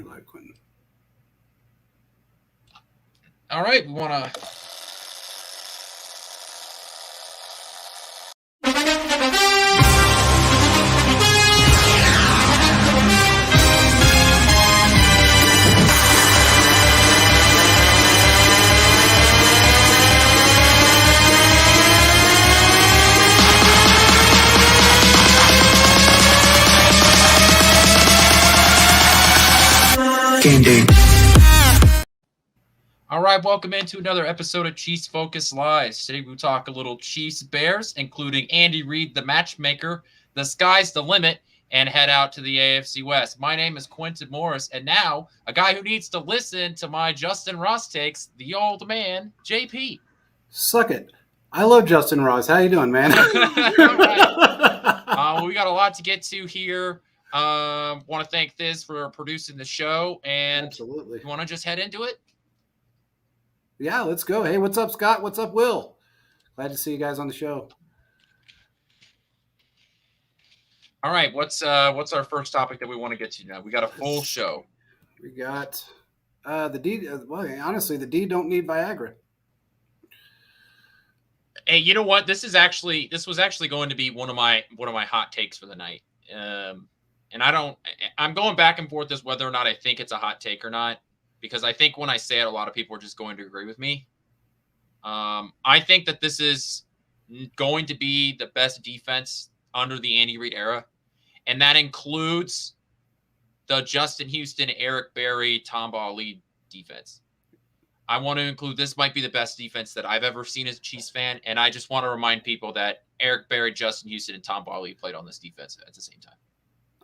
Eli Quinn. All right, we want to. Game day. All right, welcome into another episode of Chiefs Focus Live. Today we talk a little Chiefs Bears, including Andy Reid, the matchmaker. The sky's the limit, and head out to the AFC West. My name is Quentin Morris, and now a guy who needs to listen to my Justin Ross takes, the old man, JP. Suck it. I love Justin Ross. How you doing, man? All right. We got a lot to get to here. Want to thank Thiz for producing the show, and Absolutely. You want to just head into it? Yeah, let's go. Hey, what's up, Scott? What's up, Will? Glad to see you guys on the show. All right, what's our first topic that we want to get to now? We got a full show. We got the D. Well, honestly, the D don't need Viagra. Hey, you know what? This was actually going to be one of my hot takes for the night. And I'm going back and forth as whether or not I think it's a hot take or not, because I think when I say it, a lot of people are just going to agree with me. I think that this is going to be the best defense under the Andy Reid era, and that includes the Justin Houston, Eric Berry, Tamba Ali defense. I want to include this might be the best defense that I've ever seen as a Chiefs fan, and I just want to remind people that Eric Berry, Justin Houston, and Tamba Ali played on this defense at the same time.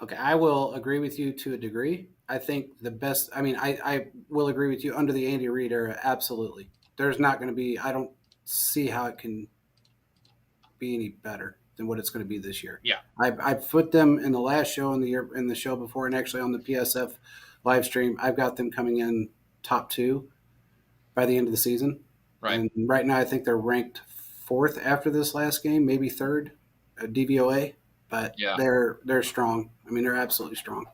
Okay, I will agree with you to a degree. I think the best – I mean, I will agree with you under the Andy Reid era, absolutely. There's not going to be – I don't see how it can be any better than what it's going to be this year. Yeah. I put them in the last show in the show before, and actually on the PSF live stream, I've got them coming in top 2 by the end of the season. Right. And right now I think they're ranked 4th after this last game, maybe 3rd, DVOA. But yeah, they're strong. I mean, they're absolutely strong.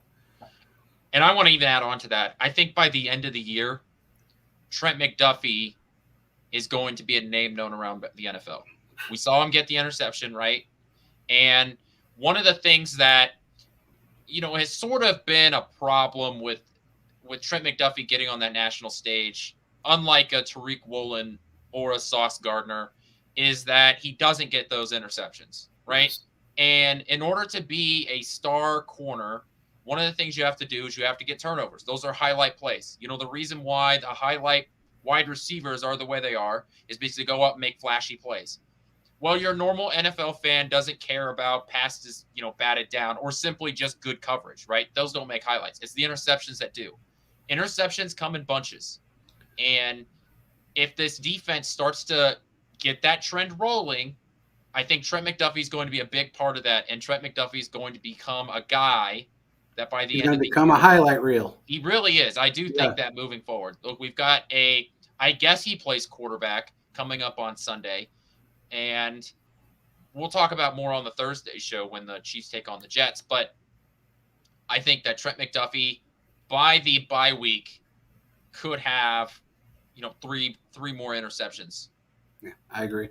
And I want to even add on to that. I think by the end of the year, Trent McDuffie is going to be a name known around the NFL. We saw him get the interception, right? And one of the things that, has sort of been a problem with Trent McDuffie getting on that national stage, unlike a Tariq Woolen or a Sauce Gardner, is that he doesn't get those interceptions, right? Yes. And in order to be a star corner, one of the things you have to do is you have to get turnovers. Those are highlight plays. The reason why the highlight wide receivers are the way they are is because they go up and make flashy plays. Well, your normal NFL fan doesn't care about passes, batted down, or simply just good coverage, right? Those don't make highlights. It's the interceptions that do. Interceptions come in bunches. And if this defense starts to get that trend rolling, I think Trent McDuffie is going to be a big part of that, and Trent McDuffie is going to become a guy that by the end of the year, become a highlight reel. He really is. I do think that moving forward. Look, we've got I guess he plays quarterback coming up on Sunday, and we'll talk about more on the Thursday show when the Chiefs take on the Jets. But I think that Trent McDuffie, by the bye week, could have, three more interceptions. Yeah, I agree.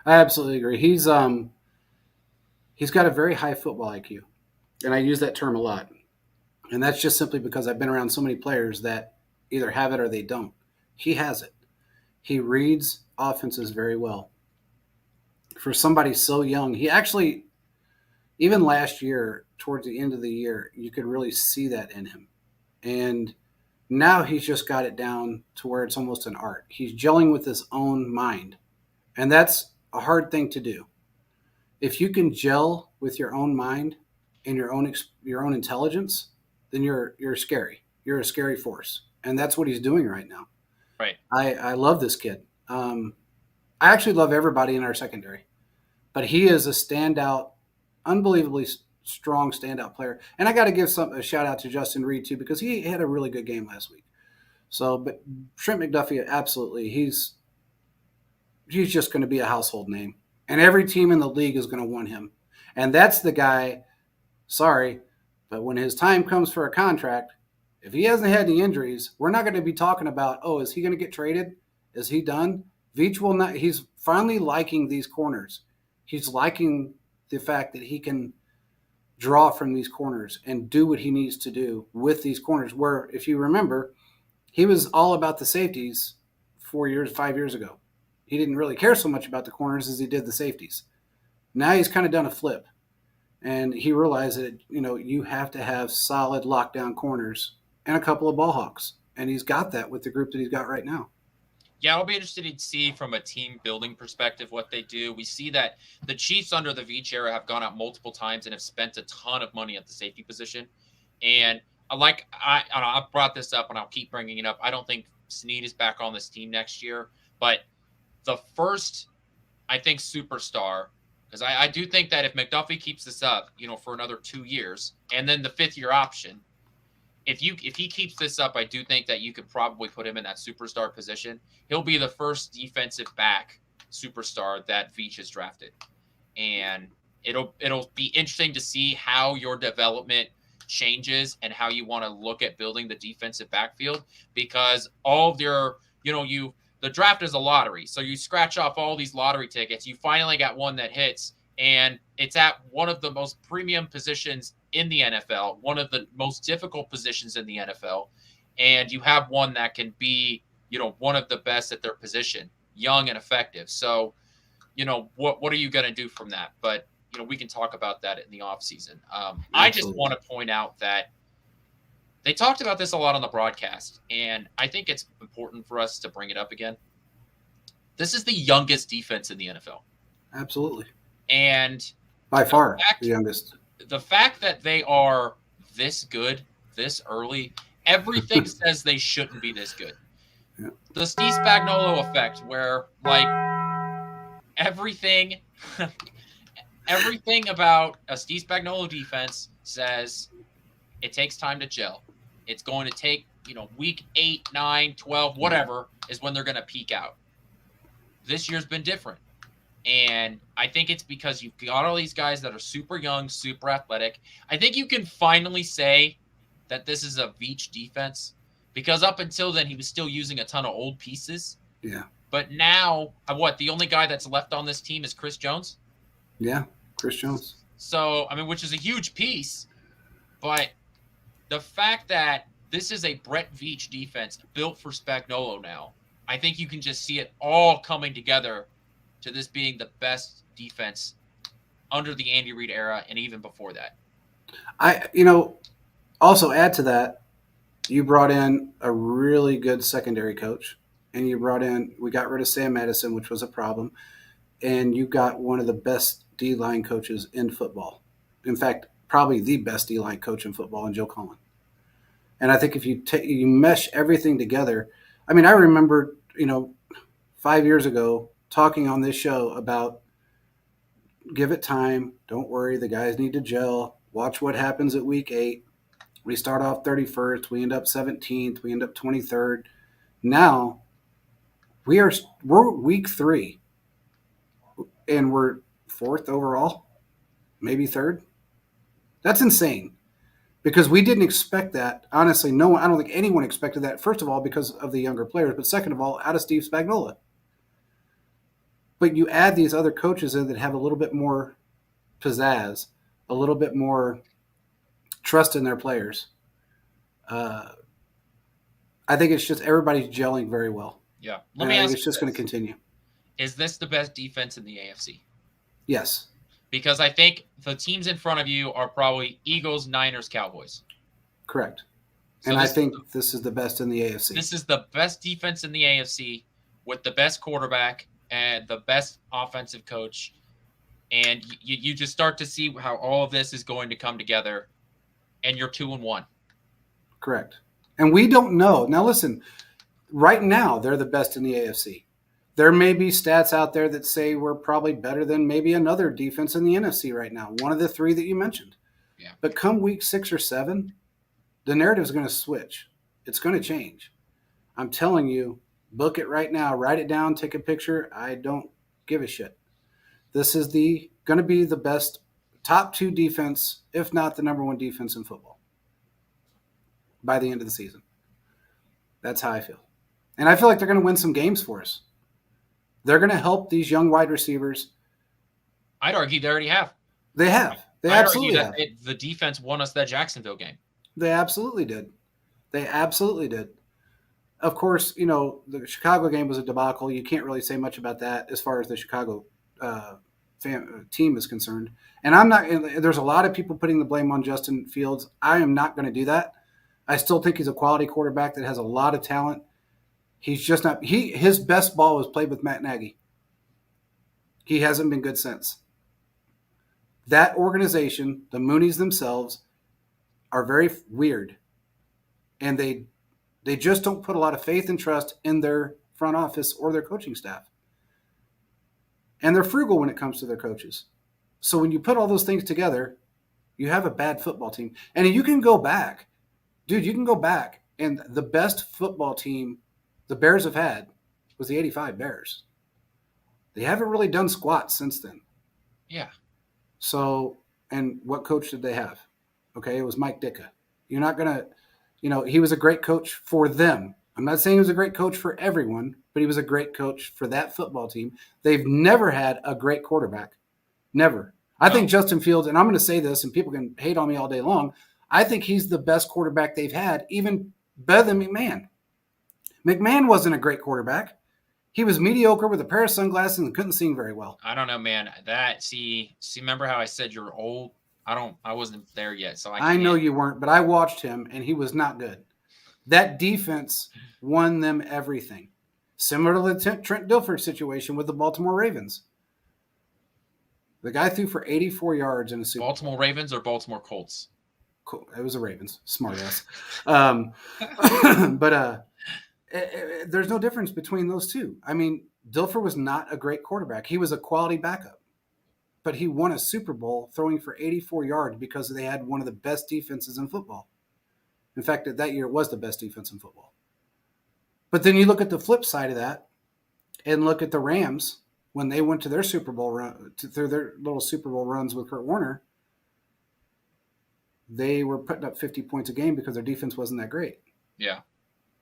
I absolutely agree. He's got a very high football IQ, and I use that term a lot. And that's just simply because I've been around so many players that either have it or they don't. He has it. He reads offenses very well. For somebody so young, he actually, even last year, towards the end of the year, you could really see that in him. And now he's just got it down to where it's almost an art. He's gelling with his own mind. And that's a hard thing to do. If you can gel with your own mind and your own intelligence, then you're scary. You're a scary force, and that's what he's doing right now. Right. I love this kid. I actually love everybody in our secondary, but he is a standout, unbelievably strong standout player. And I got to give a shout out to Justin Reid too, because he had a really good game last week. So, but Trent McDuffie, absolutely, he's just going to be a household name. And every team in the league is going to want him. And that's the guy, sorry, but when his time comes for a contract, If he hasn't had any injuries, we're not going to be talking about, oh, is he going to get traded? Is he done? Veach will not. He's finally liking these corners. He's liking the fact that he can draw from these corners and do what he needs to do with these corners. Where, if you remember, he was all about the safeties 4 years, 5 years ago. He didn't really care so much about the corners as he did the safeties. Now he's kind of done a flip, and he realized that you have to have solid lockdown corners and a couple of ball hawks, and he's got that with the group that he's got right now. Yeah, I'll be interested to see from a team building perspective what they do. We see that the Chiefs under the Veach era have gone out multiple times and have spent a ton of money at the safety position. And I brought this up and I'll keep bringing it up. I don't think Snead is back on this team next year, but the first, I think, superstar, because I do think that if McDuffie keeps this up, for another 2 years, and then the 5th-year option, if he keeps this up, I do think that you could probably put him in that superstar position. He'll be the first defensive back superstar that Veach has drafted. And it'll be interesting to see how your development changes and how you want to look at building the defensive backfield, because all of your, the draft is a lottery. So you scratch off all these lottery tickets. You finally got one that hits, and it's at one of the most premium positions in the NFL, one of the most difficult positions in the NFL. And you have one that can be, one of the best at their position, young and effective. So, what are you going to do from that? But, we can talk about that in the offseason. I just want to point out that they talked about this a lot on the broadcast, and I think it's important for us to bring it up again. This is the youngest defense in the NFL. Absolutely. And by far the youngest. The fact that they are this good this early, everything says they shouldn't be this good. Yeah. The Steve Spagnuolo effect, where everything about a Steve Spagnuolo defense says it takes time to gel. It's going to take, week 8, 9, 12, whatever is when they're going to peak out. This year's been different. And I think it's because you've got all these guys that are super young, super athletic. I think you can finally say that this is a Veach defense, because up until then, he was still using a ton of old pieces. Yeah. But now, the only guy that's left on this team is Chris Jones? Yeah, Chris Jones. So, which is a huge piece. But the fact that this is a Brett Veach defense built for Spagnuolo now, I think you can just see it all coming together to this being the best defense under the Andy Reid era and even before that. Also add to that, you brought in a really good secondary coach, and we got rid of Sam Madison, which was a problem, and you got one of the best D-line coaches in football. In fact, probably the best D-line coach in football, in Joe Cullen. And I think if you mesh everything together, I remember, 5 years ago, talking on this show about give it time. Don't worry. The guys need to gel. Watch what happens at week 8. We start off 31st. We end up 17th. We end up 23rd. Now we're week 3 and we're 4th overall, maybe 3rd. That's insane, because we didn't expect that. Honestly, no one, I don't think anyone expected that. First of all, because of the younger players, but second of all, out of Steve Spagnuolo. But you add these other coaches in that have a little bit more pizzazz, a little bit more trust in their players. I think it's just everybody's gelling very well. Yeah. Let me ask you, it's just going to continue. Is this the best defense in the AFC? Yes. Because I think the teams in front of you are probably Eagles, Niners, Cowboys. Correct. And I think this is the best in the AFC. This is the best defense in the AFC with the best quarterback and the best offensive coach. And you just start to see how all of this is going to come together, and you're 2-1. Correct. And we don't know. Now, listen, right now, they're the best in the AFC. There may be stats out there that say we're probably better than maybe another defense in the NFC right now, one of the 3 that you mentioned. Yeah. But come week 6 or 7, the narrative is going to switch. It's going to change. I'm telling you, book it right now. Write it down. Take a picture. I don't give a shit. This is going to be the best top 2 defense, if not the number 1 defense in football. by the end of the season. That's how I feel. And I feel like they're going to win some games for us. They're going to help these young wide receivers. I'd argue they already have. They have. They I'd absolutely argue that have. the defense won us that Jacksonville game. They absolutely did. They absolutely did. Of course, the Chicago game was a debacle. You can't really say much about that as far as the Chicago team is concerned. And I'm not. There's a lot of people putting the blame on Justin Fields. I am not going to do that. I still think he's a quality quarterback that has a lot of talent. He's just not. His best ball was played with Matt Nagy. He hasn't been good since. That organization, the Moonies themselves, are very weird, and they just don't put a lot of faith and trust in their front office or their coaching staff. And they're frugal when it comes to their coaches. So when you put all those things together, you have a bad football team. And you can go back. Dude, you can go back. And the best football team the Bears have had was the 85 Bears. They haven't really done squat since then. Yeah. So, and what coach did they have? Okay, it was Mike Ditka. You're not going to, he was a great coach for them. I'm not saying he was a great coach for everyone, but he was a great coach for that football team. They've never had a great quarterback. Never. I think Justin Fields, and I'm going to say this, and people can hate on me all day long, I think he's the best quarterback they've had, even better than McMahon. McMahon wasn't a great quarterback. He was mediocre with a pair of sunglasses and couldn't sing very well. I don't know, man. Remember how I said you're old? I wasn't there yet, so I know you weren't, but I watched him, and he was not good. That defense won them everything. Similar to the Trent Dilfer situation with the Baltimore Ravens. The guy threw for 84 yards in a Super Bowl. Baltimore Ravens or Baltimore Colts? Cool. It was the Ravens. Smart ass. But there's no difference between those two. I mean, Dilfer was not a great quarterback. He was a quality backup. But he won a Super Bowl throwing for 84 yards because they had one of the best defenses in football. In fact, that year was the best defense in football. But then you look at the flip side of that and look at the Rams when they went to their Super Bowl run, through their little Super Bowl runs with Kurt Warner. They were putting up 50 points a game because their defense wasn't that great. Yeah.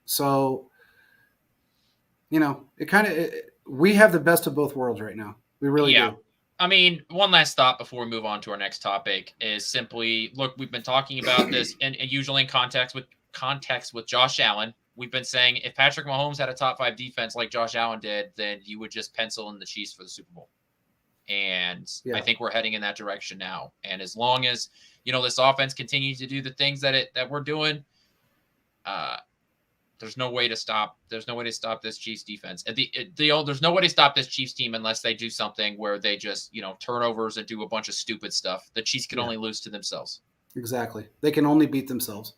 So, we have the best of both worlds right now. We really do. I mean, one last thought before we move on to our next topic is simply, look, we've been talking about this and usually in context with Josh Allen. We've been saying if Patrick Mahomes had a top 5 defense like Josh Allen did, then you would just pencil in the Chiefs for the Super Bowl. And I think we're heading in that direction now. And as long as, this offense continues to do the things that we're doing, there's no way to stop this Chiefs defense. There's no way to stop this Chiefs team unless they do something where they just, turnovers and do a bunch of stupid stuff. The Chiefs can only lose to themselves. Exactly. They can only beat themselves.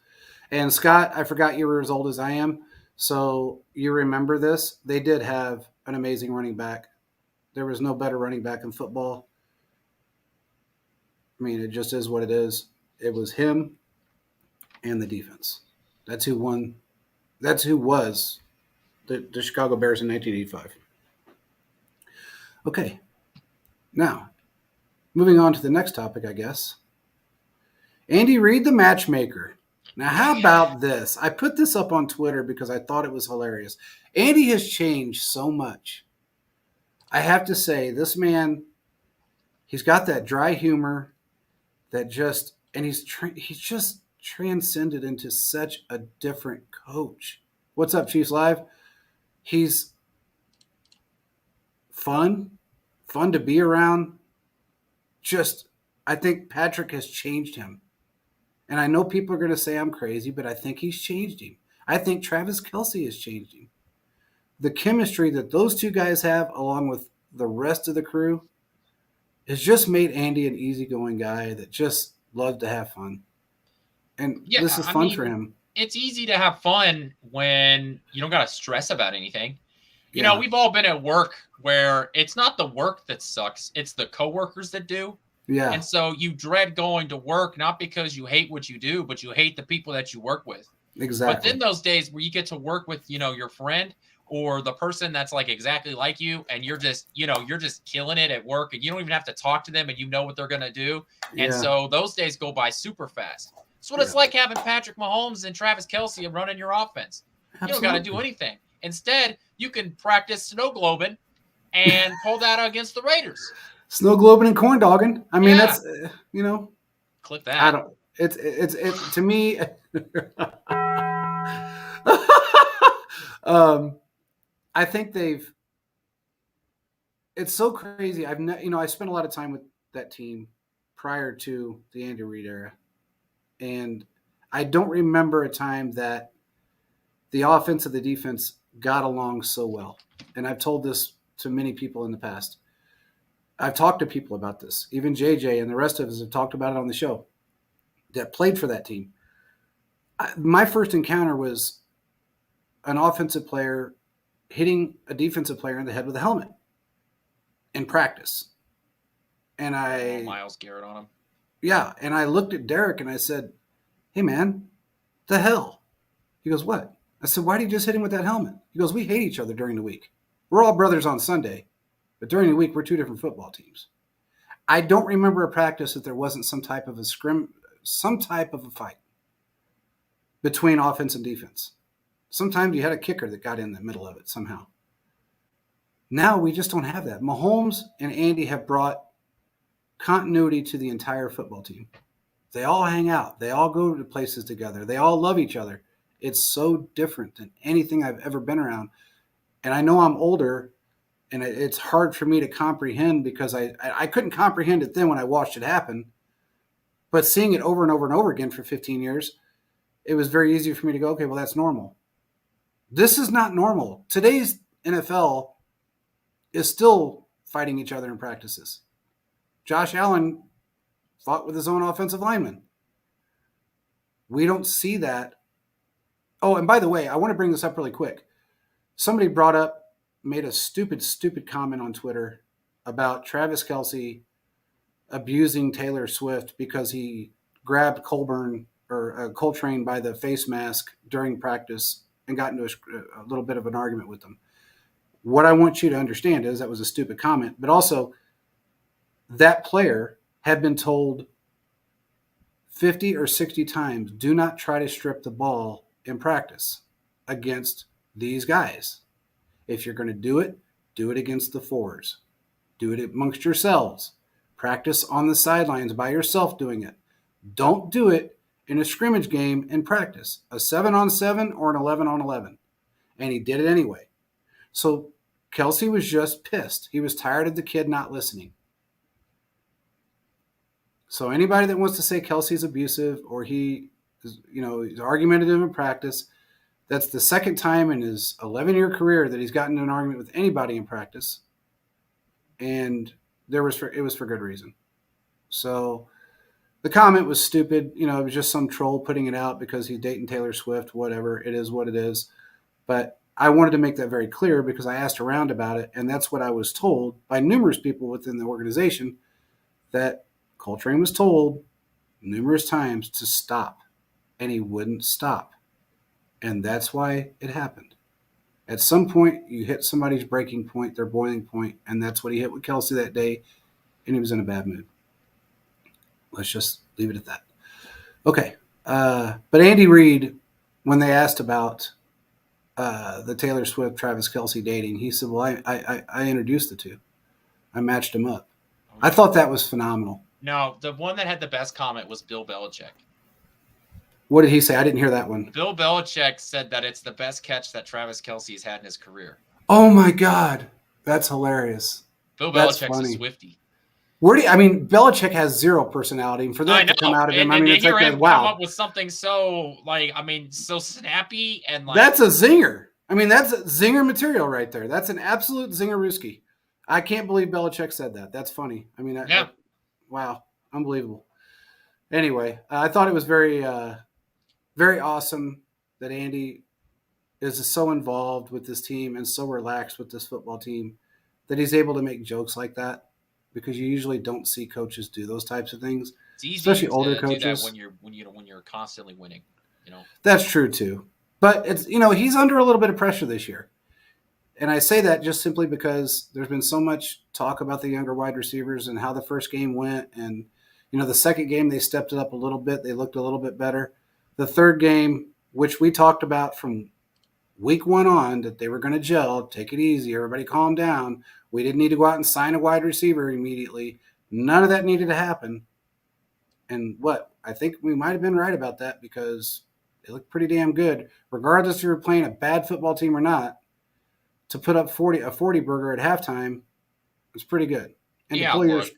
And Scott, I forgot you were as old as I am. So you remember this. They did have an amazing running back. There was no better running back in football. I mean, it just is what it is. It was him and the defense. That's who won. That's who was the Chicago Bears in 1985. Okay. Now, moving on to the next topic, I guess. Andy Reid, the matchmaker. Now, how about this? I put this up on Twitter because I thought it was hilarious. Andy has changed so much. I have to say, this man, he's got that dry humor that he's just transcended into such a different coach. What's up, Chiefs Live? He's fun to be around. I think Patrick has changed him. And I know people are going to say I'm crazy, but I think he's changed him. I think Travis Kelce has changed him. The chemistry that those two guys have, along with the rest of the crew, has just made Andy an easygoing guy that just loves to have fun. And this is fun for him. It's easy to have fun when you don't got to stress about anything. You know, we've all been at work where it's not the work that sucks. It's the coworkers that do. Yeah. And so you dread going to work, not because you hate what you do, but you hate the people that you work with. Exactly. But then those days where you get to work with, your friend or the person that's like exactly like you, and you're just killing it at work, and you don't even have to talk to them, and you know what they're going to do. And so those days go by super fast. It's what it's like having Patrick Mahomes and Travis Kelce running your offense. Absolutely. You don't got to do anything. Instead, you can practice snow globing and pull that against the Raiders. Snow globing and corn dogging. I mean, that's Click that. I don't. It's to me. I think they've. It's so crazy. I spent a lot of time with that team prior to the Andy Reid era, and I don't remember a time that the offense and the defense got along so well. And I've told this to many people in the past. I've talked to people about this. Even JJ and the rest of us have talked about it on the show that played for that team. My first encounter was an offensive player hitting a defensive player in the head with a helmet in practice. And Myles Garrett on him. Yeah. And I looked at Derek and I said, "Hey, man, the hell?" He goes, "What?" I said, "Why did you just hit him with that helmet?" He goes, "We hate each other during the week. We're all brothers on Sunday, but during the week, we're two different football teams." I don't remember a practice that there wasn't some type of a fight between offense and defense. Sometimes you had a kicker that got in the middle of it somehow. Now we just don't have that. Mahomes and Andy have brought continuity to the entire football team. They all hang out. They all go to places together. They all love each other. It's so different than anything I've ever been around. And I know I'm older, and it's hard for me to comprehend because I couldn't comprehend it then when I watched it happen. But seeing it over and over and over again for 15 years, it was very easy for me to go, okay, well, that's normal. This is not normal. Today's NFL is still fighting each other in practices. Josh Allen fought with his own offensive lineman. We don't see that. Oh, and by the way, I want to bring this up really quick. Somebody made a stupid comment on Twitter about Travis Kelce abusing Taylor Swift because he grabbed Coltrane by the face mask during practice and got into a little bit of an argument with them. What I want you to understand is that was a stupid comment, but also that player had been told 50 or 60 times, do not try to strip the ball in practice against these guys. If you're going to do it against the fours. Do it amongst yourselves. Practice on the sidelines by yourself doing it. Don't do it in a scrimmage game in practice, a 7-on-7 or an 11-on-11. And he did it anyway. So Kelce was just pissed. He was tired of the kid not listening. So anybody that wants to say Kelce's abusive or he's argumentative in practice, that's the second time in his 11-year career that he's gotten in an argument with anybody in practice. And it was for good reason. So the comment was stupid. It was just some troll putting it out because he's dating Taylor Swift, whatever. It is what it is. But I wanted to make that very clear because I asked around about it, and that's what I was told by numerous people within the organization, that Coltrane was told numerous times to stop, and he wouldn't stop. And that's why it happened. At some point, you hit somebody's breaking point, their boiling point, and that's what he hit with Kelce that day, and he was in a bad mood. Let's just leave it at that. Okay. But Andy Reid, when they asked about the Taylor Swift, Travis Kelce dating, he said, well, I introduced the two. I matched them up. I thought that was phenomenal. No, the one that had the best comment was Bill Belichick. What did he say? I didn't hear that one. Bill Belichick said that it's the best catch that Travis Kelce has had in his career. Oh, my God. That's hilarious. Bill Belichick's a Swiftie. Belichick has zero personality, and for that to come out of him, it's like that. Wow, come up with something so so snappy and that's a zinger. That's zinger material right there. That's an absolute zingerooski. I can't believe Belichick said that. That's funny. Wow, unbelievable. Anyway, I thought it was very, very awesome that Andy is so involved with this team and so relaxed with this football team that he's able to make jokes like that. Because you usually don't see coaches do those types of things, it's easy especially older coaches. Do that when you're constantly winning, That's true too, but it's he's under a little bit of pressure this year, and I say that just simply because there's been so much talk about the younger wide receivers and how the first game went, and The second game they stepped it up a little bit. They looked a little bit better. The third game, which we talked about from week one on, that they were going to gel, take it easy, everybody calm down. We didn't need to go out and sign a wide receiver immediately. None of that needed to happen. And I think we might have been right about that because they looked pretty damn good, regardless if you were playing a bad football team or not. To put up a 40 burger at halftime was pretty good. And Yeah, to pull look,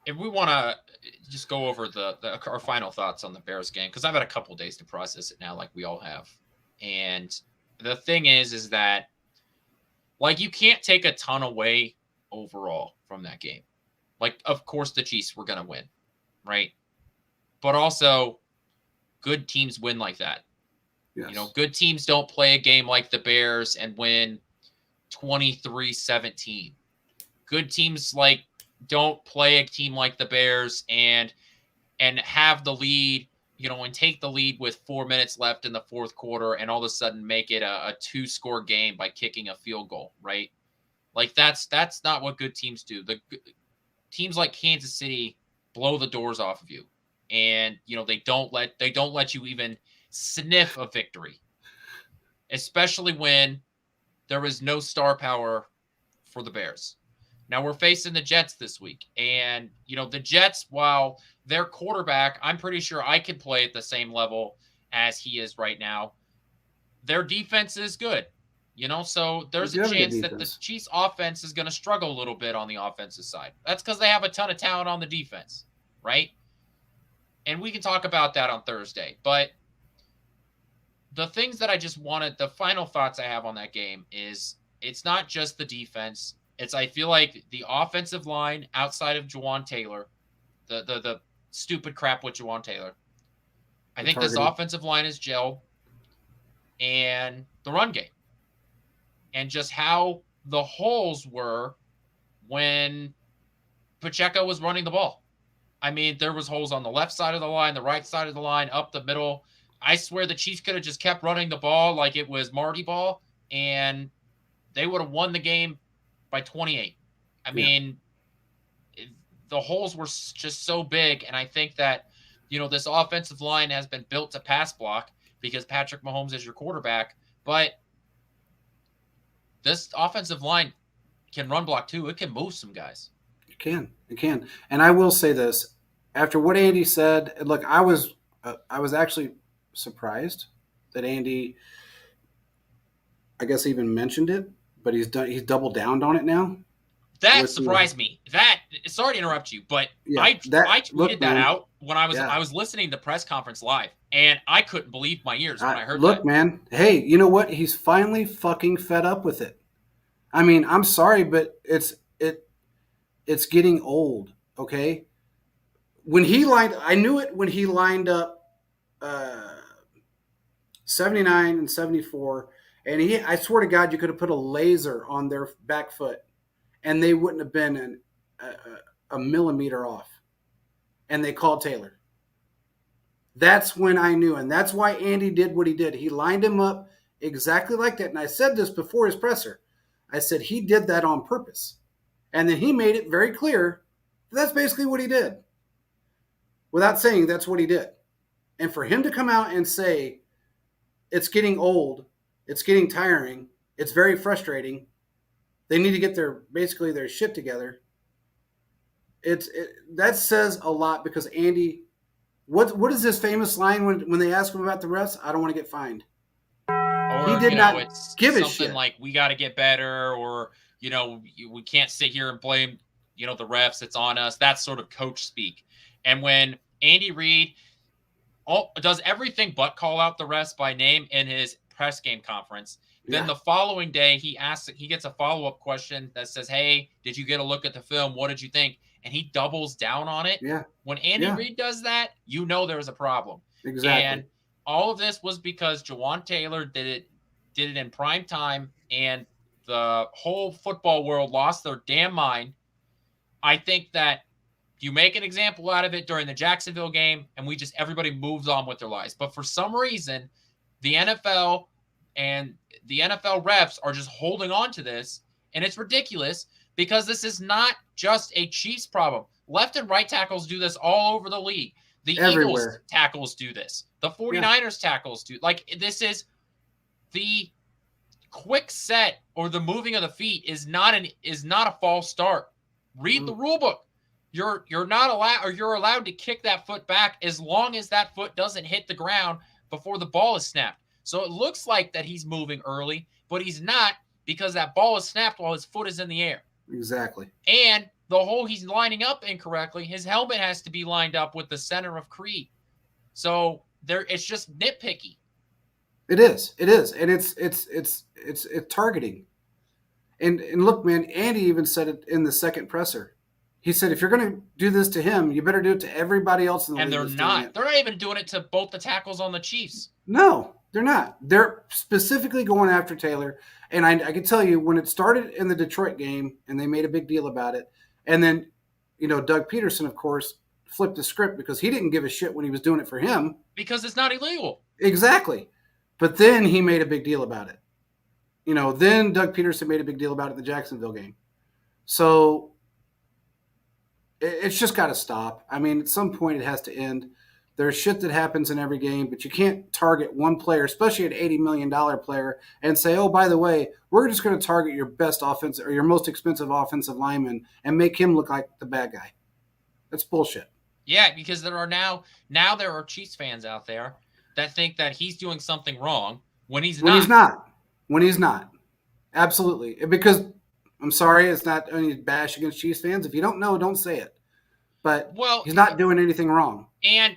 if we want to just go over our final thoughts on the Bears game, because I've had a couple days to process it now, like we all have. And the thing is that, like, you can't take a ton away overall from that game. Like, of course, the Chiefs were going to win, right? But also, good teams win like that. yes. Good teams don't play a game like the Bears and win 23-17. Good teams don't play a team like the Bears and have the lead, and take the lead with 4 minutes left in the fourth quarter and all of a sudden make it a 2-score game by kicking a field goal, right? Like that's not what good teams do. The teams like Kansas City blow the doors off of you, and they don't let you even sniff a victory, especially when there was no star power for the Bears. Now we're facing the Jets this week, and the Jets, while their quarterback, I'm pretty sure I could play at the same level as he is right now. Their defense is good. So there's a chance that the Chiefs offense is going to struggle a little bit on the offensive side. That's because they have a ton of talent on the defense, right? And we can talk about that on Thursday. But the things that I just wanted, the final thoughts I have on that game is it's not just the defense. I feel like the offensive line outside of Jawan Taylor, the stupid crap with Jawan Taylor, I think this offensive line is gel, and the run game. And just how the holes were when Pacheco was running the ball. I mean, there was holes on the left side of the line, the right side of the line, up the middle. I swear the Chiefs could have just kept running the ball like it was Marty ball, and they would have won the game by 28. I mean, the holes were just so big, and I think that, this offensive line has been built to pass block because Patrick Mahomes is your quarterback, but this offensive line can run block too. It can move some guys. It can. And I will say this, after what Andy said, look, I was actually surprised that Andy, I guess, even mentioned it, but he's doubled down on it now. That surprised me. Sorry to interrupt you, but I tweeted that out when I was listening to the press conference live, and I couldn't believe my ears when I heard that. Look, man, hey, you know what? He's finally fucking fed up with it. I mean, I'm sorry, but it's getting old, okay? I knew it when he lined up 79 and 74, and I swear to God, you could have put a laser on their back foot, and they wouldn't have been a millimeter off. And they called Taylor. That's when I knew, and that's why Andy did what he did. He lined him up exactly like that. And I said this before his presser. I said he did that on purpose. And then he made it very clear that's basically what he did. Without saying that's what he did. And for him to come out and say it's getting old, it's getting tiring, it's very frustrating, they need to get their shit together. That says a lot because Andy, what is this famous line when they ask him about the refs? I don't want to get fined. Or, he did not give a shit. Something like we got to get better, or we can't sit here and blame the refs. It's on us. That's sort of coach speak. And when Andy Reid does everything but call out the refs by name in his press game conference. Then the following day, he gets a follow-up question that says, hey, did you get a look at the film? What did you think? And he doubles down on it. Yeah. When Andy Reid does that, there's a problem. Exactly. And all of this was because Jawan Taylor did it in prime time, and the whole football world lost their damn mind. I think that you make an example out of it during the Jacksonville game, and everybody moves on with their lives. But for some reason, the NFL and the NFL refs are just holding on to this, and it's ridiculous because this is not just a Chiefs problem. Left and right tackles do this all over the league. The Eagles Everywhere. tackles do this. The 49ers tackles do. Like, this is the quick set or the moving of the feet is not a false start. Read the rule book. You're not allowed, or you're allowed to kick that foot back as long as that foot doesn't hit the ground before the ball is snapped. So it looks like that he's moving early, but he's not, because that ball is snapped while his foot is in the air. Exactly. And the hole he's lining up incorrectly, his helmet has to be lined up with the center of Creed. So it's just nitpicky. It is, and it's targeting. And look, man, Andy even said it in the second presser. He said, if you're going to do this to him, you better do it to everybody else in the league. And they're not. They're not even doing it to both the tackles on the Chiefs. No, they're not. They're specifically going after Taylor. And I can tell you, when it started in the Detroit game, and they made a big deal about it, and then, Doug Peterson, of course, flipped the script because he didn't give a shit when he was doing it for him. Because it's not illegal. Exactly. But then he made a big deal about it. Then Doug Peterson made a big deal about it in the Jacksonville game. So it's just got to stop. I mean, at some point it has to end. There's shit that happens in every game, but you can't target one player, especially an $80 million player, and say, oh, by the way, we're just going to target your best offensive or your most expensive offensive lineman and make him look like the bad guy. That's bullshit. Yeah, because there are Chiefs fans out there that think that he's doing something wrong when he's not. When he's not. Absolutely. Because, I'm sorry, it's not any bash against Chiefs fans. If you don't know, don't say it. But he's not doing anything wrong. And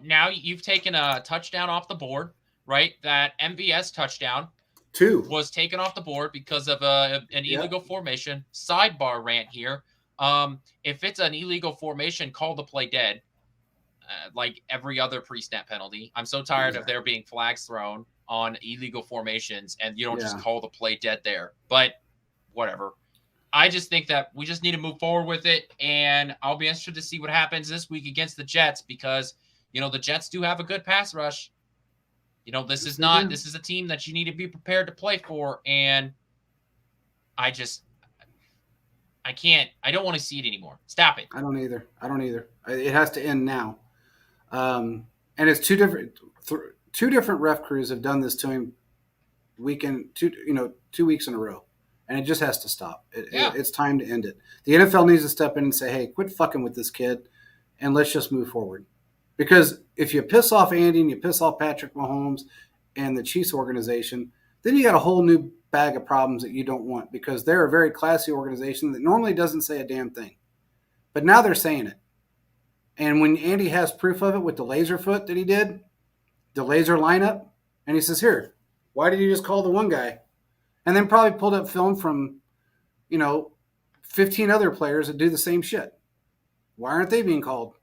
now you've taken a touchdown off the board, right? That MVS touchdown 2 was taken off the board because of an illegal formation. Sidebar rant here. If it's an illegal formation, call the play dead. Like every other pre-snap penalty. I'm so tired of there being flags thrown on illegal formations, and you don't just call the play dead there. But whatever. I just think that we just need to move forward with it, and I'll be interested to see what happens this week against the Jets, because the Jets do have a good pass rush. This is a team that you need to be prepared to play for, and I don't want to see it anymore. Stop it. I don't either. It has to end now. And it's two different ref crews have done this to him 2 weeks in a row. And it just has to stop. It's time to end it. The NFL needs to step in and say, hey, quit fucking with this kid, and let's just move forward. Because if you piss off Andy and you piss off Patrick Mahomes and the Chiefs organization, then you got a whole new bag of problems that you don't want, because they're a very classy organization that normally doesn't say a damn thing. But now they're saying it. And when Andy has proof of it with the laser foot that he did, the laser lineup, and he says, here, why did you just call the one guy? And then probably pulled up film from, 15 other players that do the same shit. Why aren't they being called?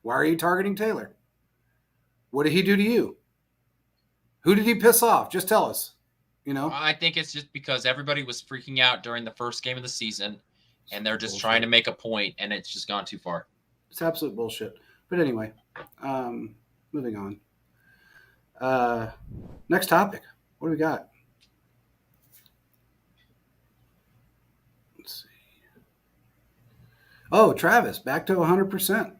Why are you targeting Taylor? What did he do to you? Who did he piss off? Just tell us. I think it's just because everybody was freaking out during the first game of the season, and they're just trying to make a point, and it's just gone too far. It's absolute bullshit. But anyway, moving on. Next topic. What do we got? Let's see. Oh, Travis, back to 100%.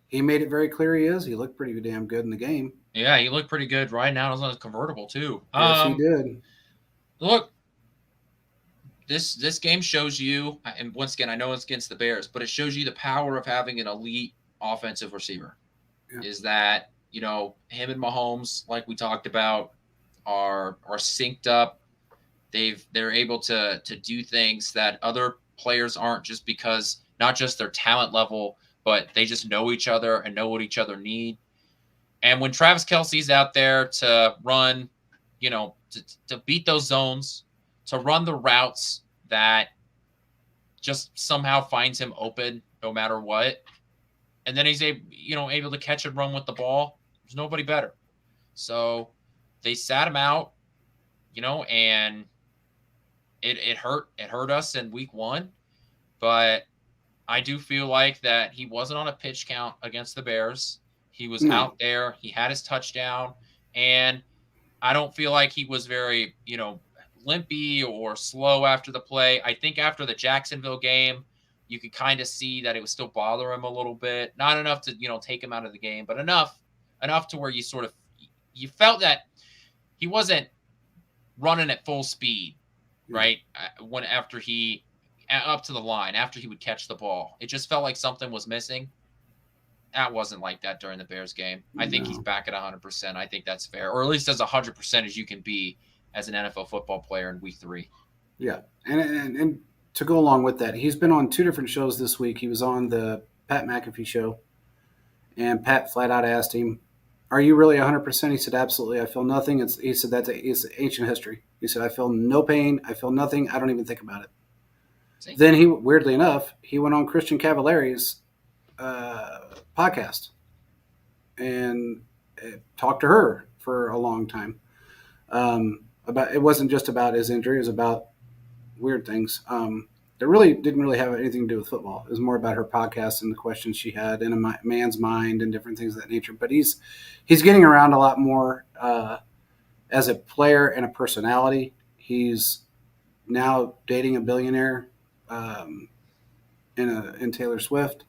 He made it very clear he is. He looked pretty damn good in the game. Yeah, he looked pretty good right now. It was convertible, too. Yes, he did. Look, this game shows you, and once again, I know it's against the Bears, but it shows you the power of having an elite offensive receiver. Yeah. Is that, him and Mahomes, like we talked about, are synced up. They're able to do things that other players aren't, just because not just their talent level, but they just know each other and know what each other need. And when Travis Kelce's out there to run, to beat those zones, to run the routes that just somehow finds him open no matter what, and then he's able to catch and run with the ball, there's nobody better. So they sat him out, and it hurt us in week 1, but I do feel like that he wasn't on a pitch count against the Bears. He was out there. He had his touchdown, and I don't feel like he was very, limpy or slow after the play. I think after the Jacksonville game, you could kind of see that it would still bother him a little bit. Not enough to, take him out of the game, but enough to where you felt that he wasn't running at full speed, right? When after he up to the line, after he would catch the ball. It just felt like something was missing. That wasn't like that during the Bears game. I think he's back at 100%. I think that's fair, or at least as 100% as you can be as an NFL football player in week 3. Yeah, and to go along with that, he's been on 2 different shows this week. He was on the Pat McAfee show, and Pat flat out asked him, "Are you really 100%?" He said, "Absolutely. I feel nothing." He said it's ancient history. He said, "I feel no pain. I feel nothing. I don't even think about it." See? Then he, weirdly enough, he went on Christian Cavallari's podcast and talked to her for a long time. About it wasn't just about his injury; it was about weird things. That really didn't really have anything to do with football. It was more about her podcast and the questions she had in a man's mind and different things of that nature. But he's getting around a lot more as a player and a personality. He's now dating a billionaire in Taylor Swift.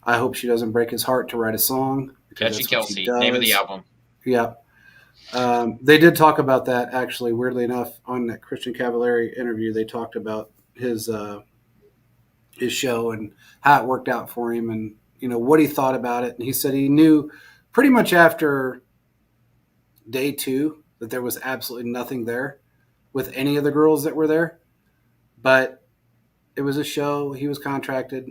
I hope she doesn't break his heart to write a song. Catchy Kelsey, name of the album. Yeah. They did talk about that, actually, weirdly enough, on that Christian Cavallari interview. They talked about his show and how it worked out for him and, what he thought about it. And he said he knew pretty much after day 2 that there was absolutely nothing there with any of the girls that were there. But it was a show. He was contracted.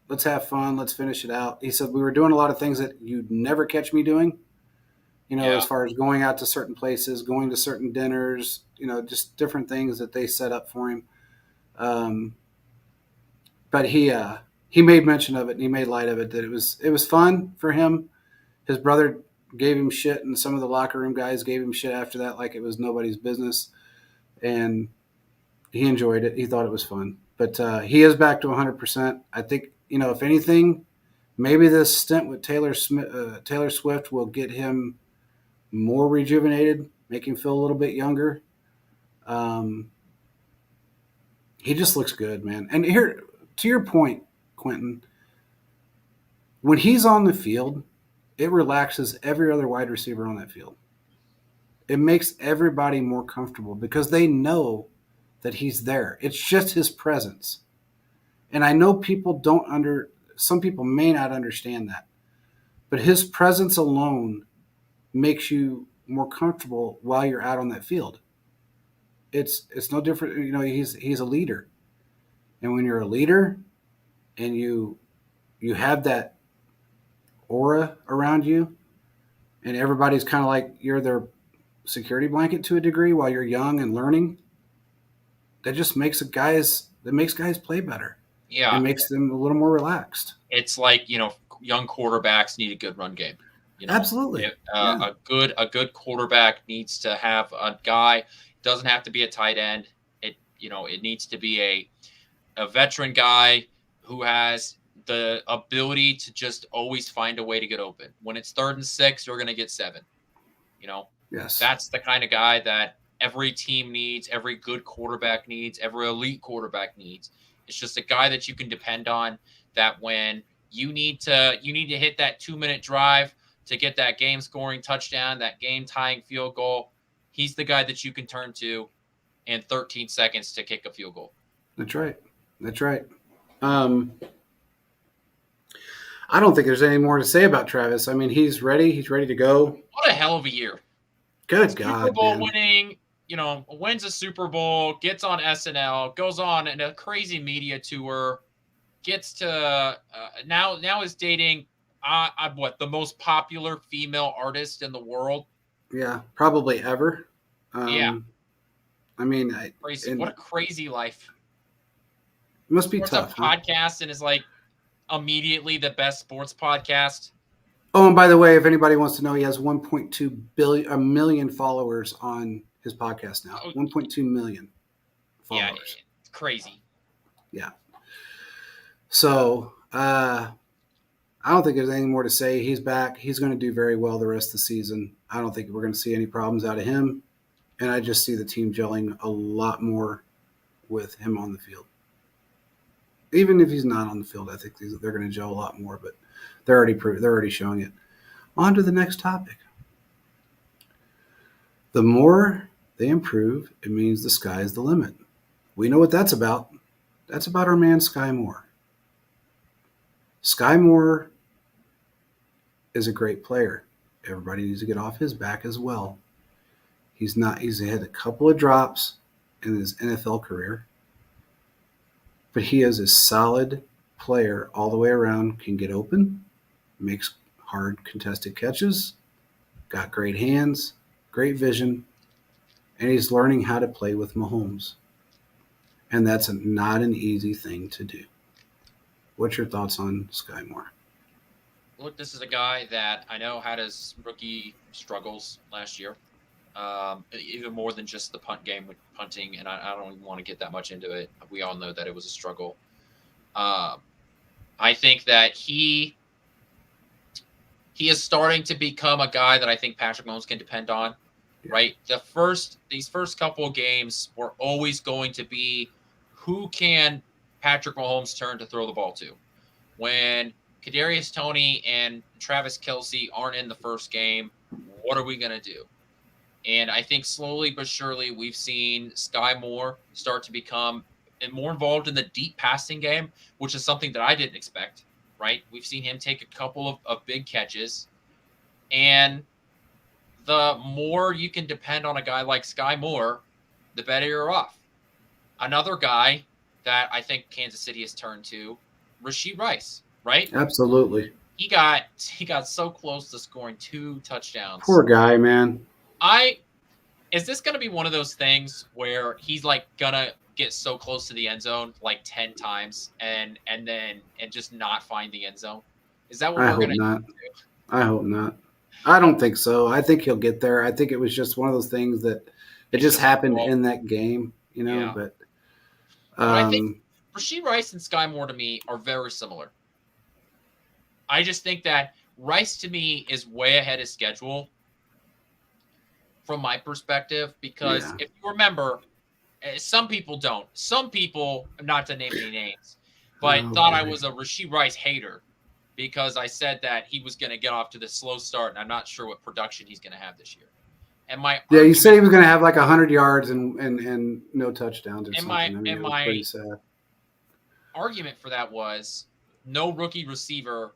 Let's have fun. Let's finish it out. He said we were doing a lot of things that you'd never catch me doing. As far as going out to certain places, going to certain dinners, just different things that they set up for him. But he made mention of it and he made light of it, that it was fun for him. His brother gave him shit and some of the locker room guys gave him shit after that, like it was nobody's business. And he enjoyed it. He thought it was fun. But he is back to 100%. I think, if anything, maybe this stint with Taylor Swift will get him more rejuvenated, make him feel a little bit younger. He just looks good, man. And here, to your point, Quentin, when he's on the field, it relaxes every other wide receiver on that field. It makes everybody more comfortable because they know that he's there. It's just his presence. And I know some people may not understand that, but his presence alone makes you more comfortable while you're out on that field. It's no different. He's a leader. And when you're a leader and you have that aura around you and everybody's kind of like you're their security blanket to a degree while you're young and learning, that just makes guys play better. Yeah. It makes them a little more relaxed. It's like, young quarterbacks need a good run game. Absolutely. A good quarterback needs to have a guy. It doesn't have to be a tight end. It needs to be a veteran guy who has the ability to just always find a way to get open. When it's 3rd and 6, you're going to get 7. Yes. That's the kind of guy that every team needs, every good quarterback needs, every elite quarterback needs. It's just a guy that you can depend on, that when you need to hit that 2-minute drive to get that game-scoring touchdown, that game-tying field goal, he's the guy that you can turn to in 13 seconds to kick a field goal. That's right. I don't think there's any more to say about Travis. I mean, he's ready. He's ready to go. What a hell of a year. Good God, Super Bowl man. winning, wins a Super Bowl, gets on SNL, goes on in a crazy media tour, gets to now is dating the most popular female artist in the world. Yeah, probably ever. Yeah. I mean, crazy. What a crazy life. It must be Starts tough. A podcast and is like immediately the best sports podcast. Oh, and by the way, if anybody wants to know, he has 1.2 million followers on his podcast now. 1.2 million followers. Yeah, it's crazy. Yeah. So I don't think there's anything more to say. He's back. He's going to do very well the rest of the season. I don't think we're going to see any problems out of him. and I just see the team gelling a lot more with him on the field. Even if he's not on the field, I think they're going to gel a lot more. But they're already showing it. On to the next topic. The more they improve, it means the sky's the limit. We know what that's about. That's about our man Sky Moore. Sky Moore is a great player. Everybody needs to get off his back as well. He's had a couple of drops in his NFL career, but he is a solid player all the way around, can get open, makes hard contested catches, got great hands, great vision, and he's learning how to play with Mahomes. And that's not an easy thing to do. What's your thoughts on Sky Moore? Look, this is a guy that I know had his rookie struggles last year, even more than just the punt game with punting, and I don't even want to get that much into it. We all know that it was a struggle. I think that he is starting to become a guy that I think Patrick Mahomes can depend on. Right, these first couple of games were always going to be who can Patrick Mahomes turn to throw the ball to. When Kadarius Toney and Travis Kelce aren't in the first game, what are we going to do? And I think slowly but surely we've seen Sky Moore start to become more involved in the deep passing game, which is something that I didn't expect. Right, we've seen him take a couple of big catches, and the more you can depend on a guy like Sky Moore, the better you're off. Another guy that I think Kansas City has turned to, Rashee Rice, right? Absolutely. He got so close to scoring 2 touchdowns. Poor guy, man. Is this going to be one of those things where he's like gonna get so close to the end zone like 10 times and just not find the end zone? Is that what I we're hope going to not. I hope not. I don't think so. I think he'll get there. I think it was just one of those things that it just happened in that game, Yeah. But I think Rashee Rice and Sky Moore to me are very similar. I just think that Rice to me is way ahead of schedule from my perspective because if you remember, some people don't. Some people, not to name any names, but thought I was a Rashee Rice hater because I said that he was going to get off to the slow start, and I'm not sure what production he's going to have this year. And you said he was going to have like 100 yards and no touchdowns or something. It was pretty sad. Argument for that was no rookie receiver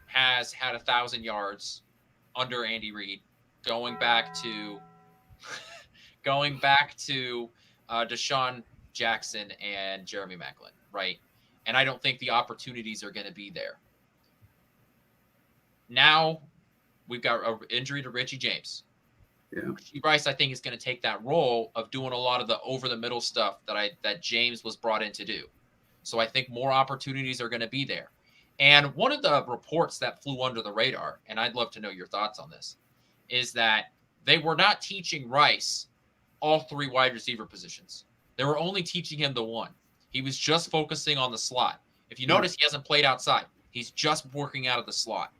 has had 1,000 yards under Andy Reid, going back to Deshaun Jackson and Jeremy Maclin, right? And I don't think the opportunities are going to be there. Now we've got an injury to Richie James. Yeah. Rashee Rice, I think, is going to take that role of doing a lot of the over-the-middle stuff that James was brought in to do. So I think more opportunities are going to be there. And one of the reports that flew under the radar, and I'd love to know your thoughts on this, is that they were not teaching Rice all 3 wide receiver positions. They were only teaching him the one. He was just focusing on the slot. If you notice, he hasn't played outside. He's just working out of the slot.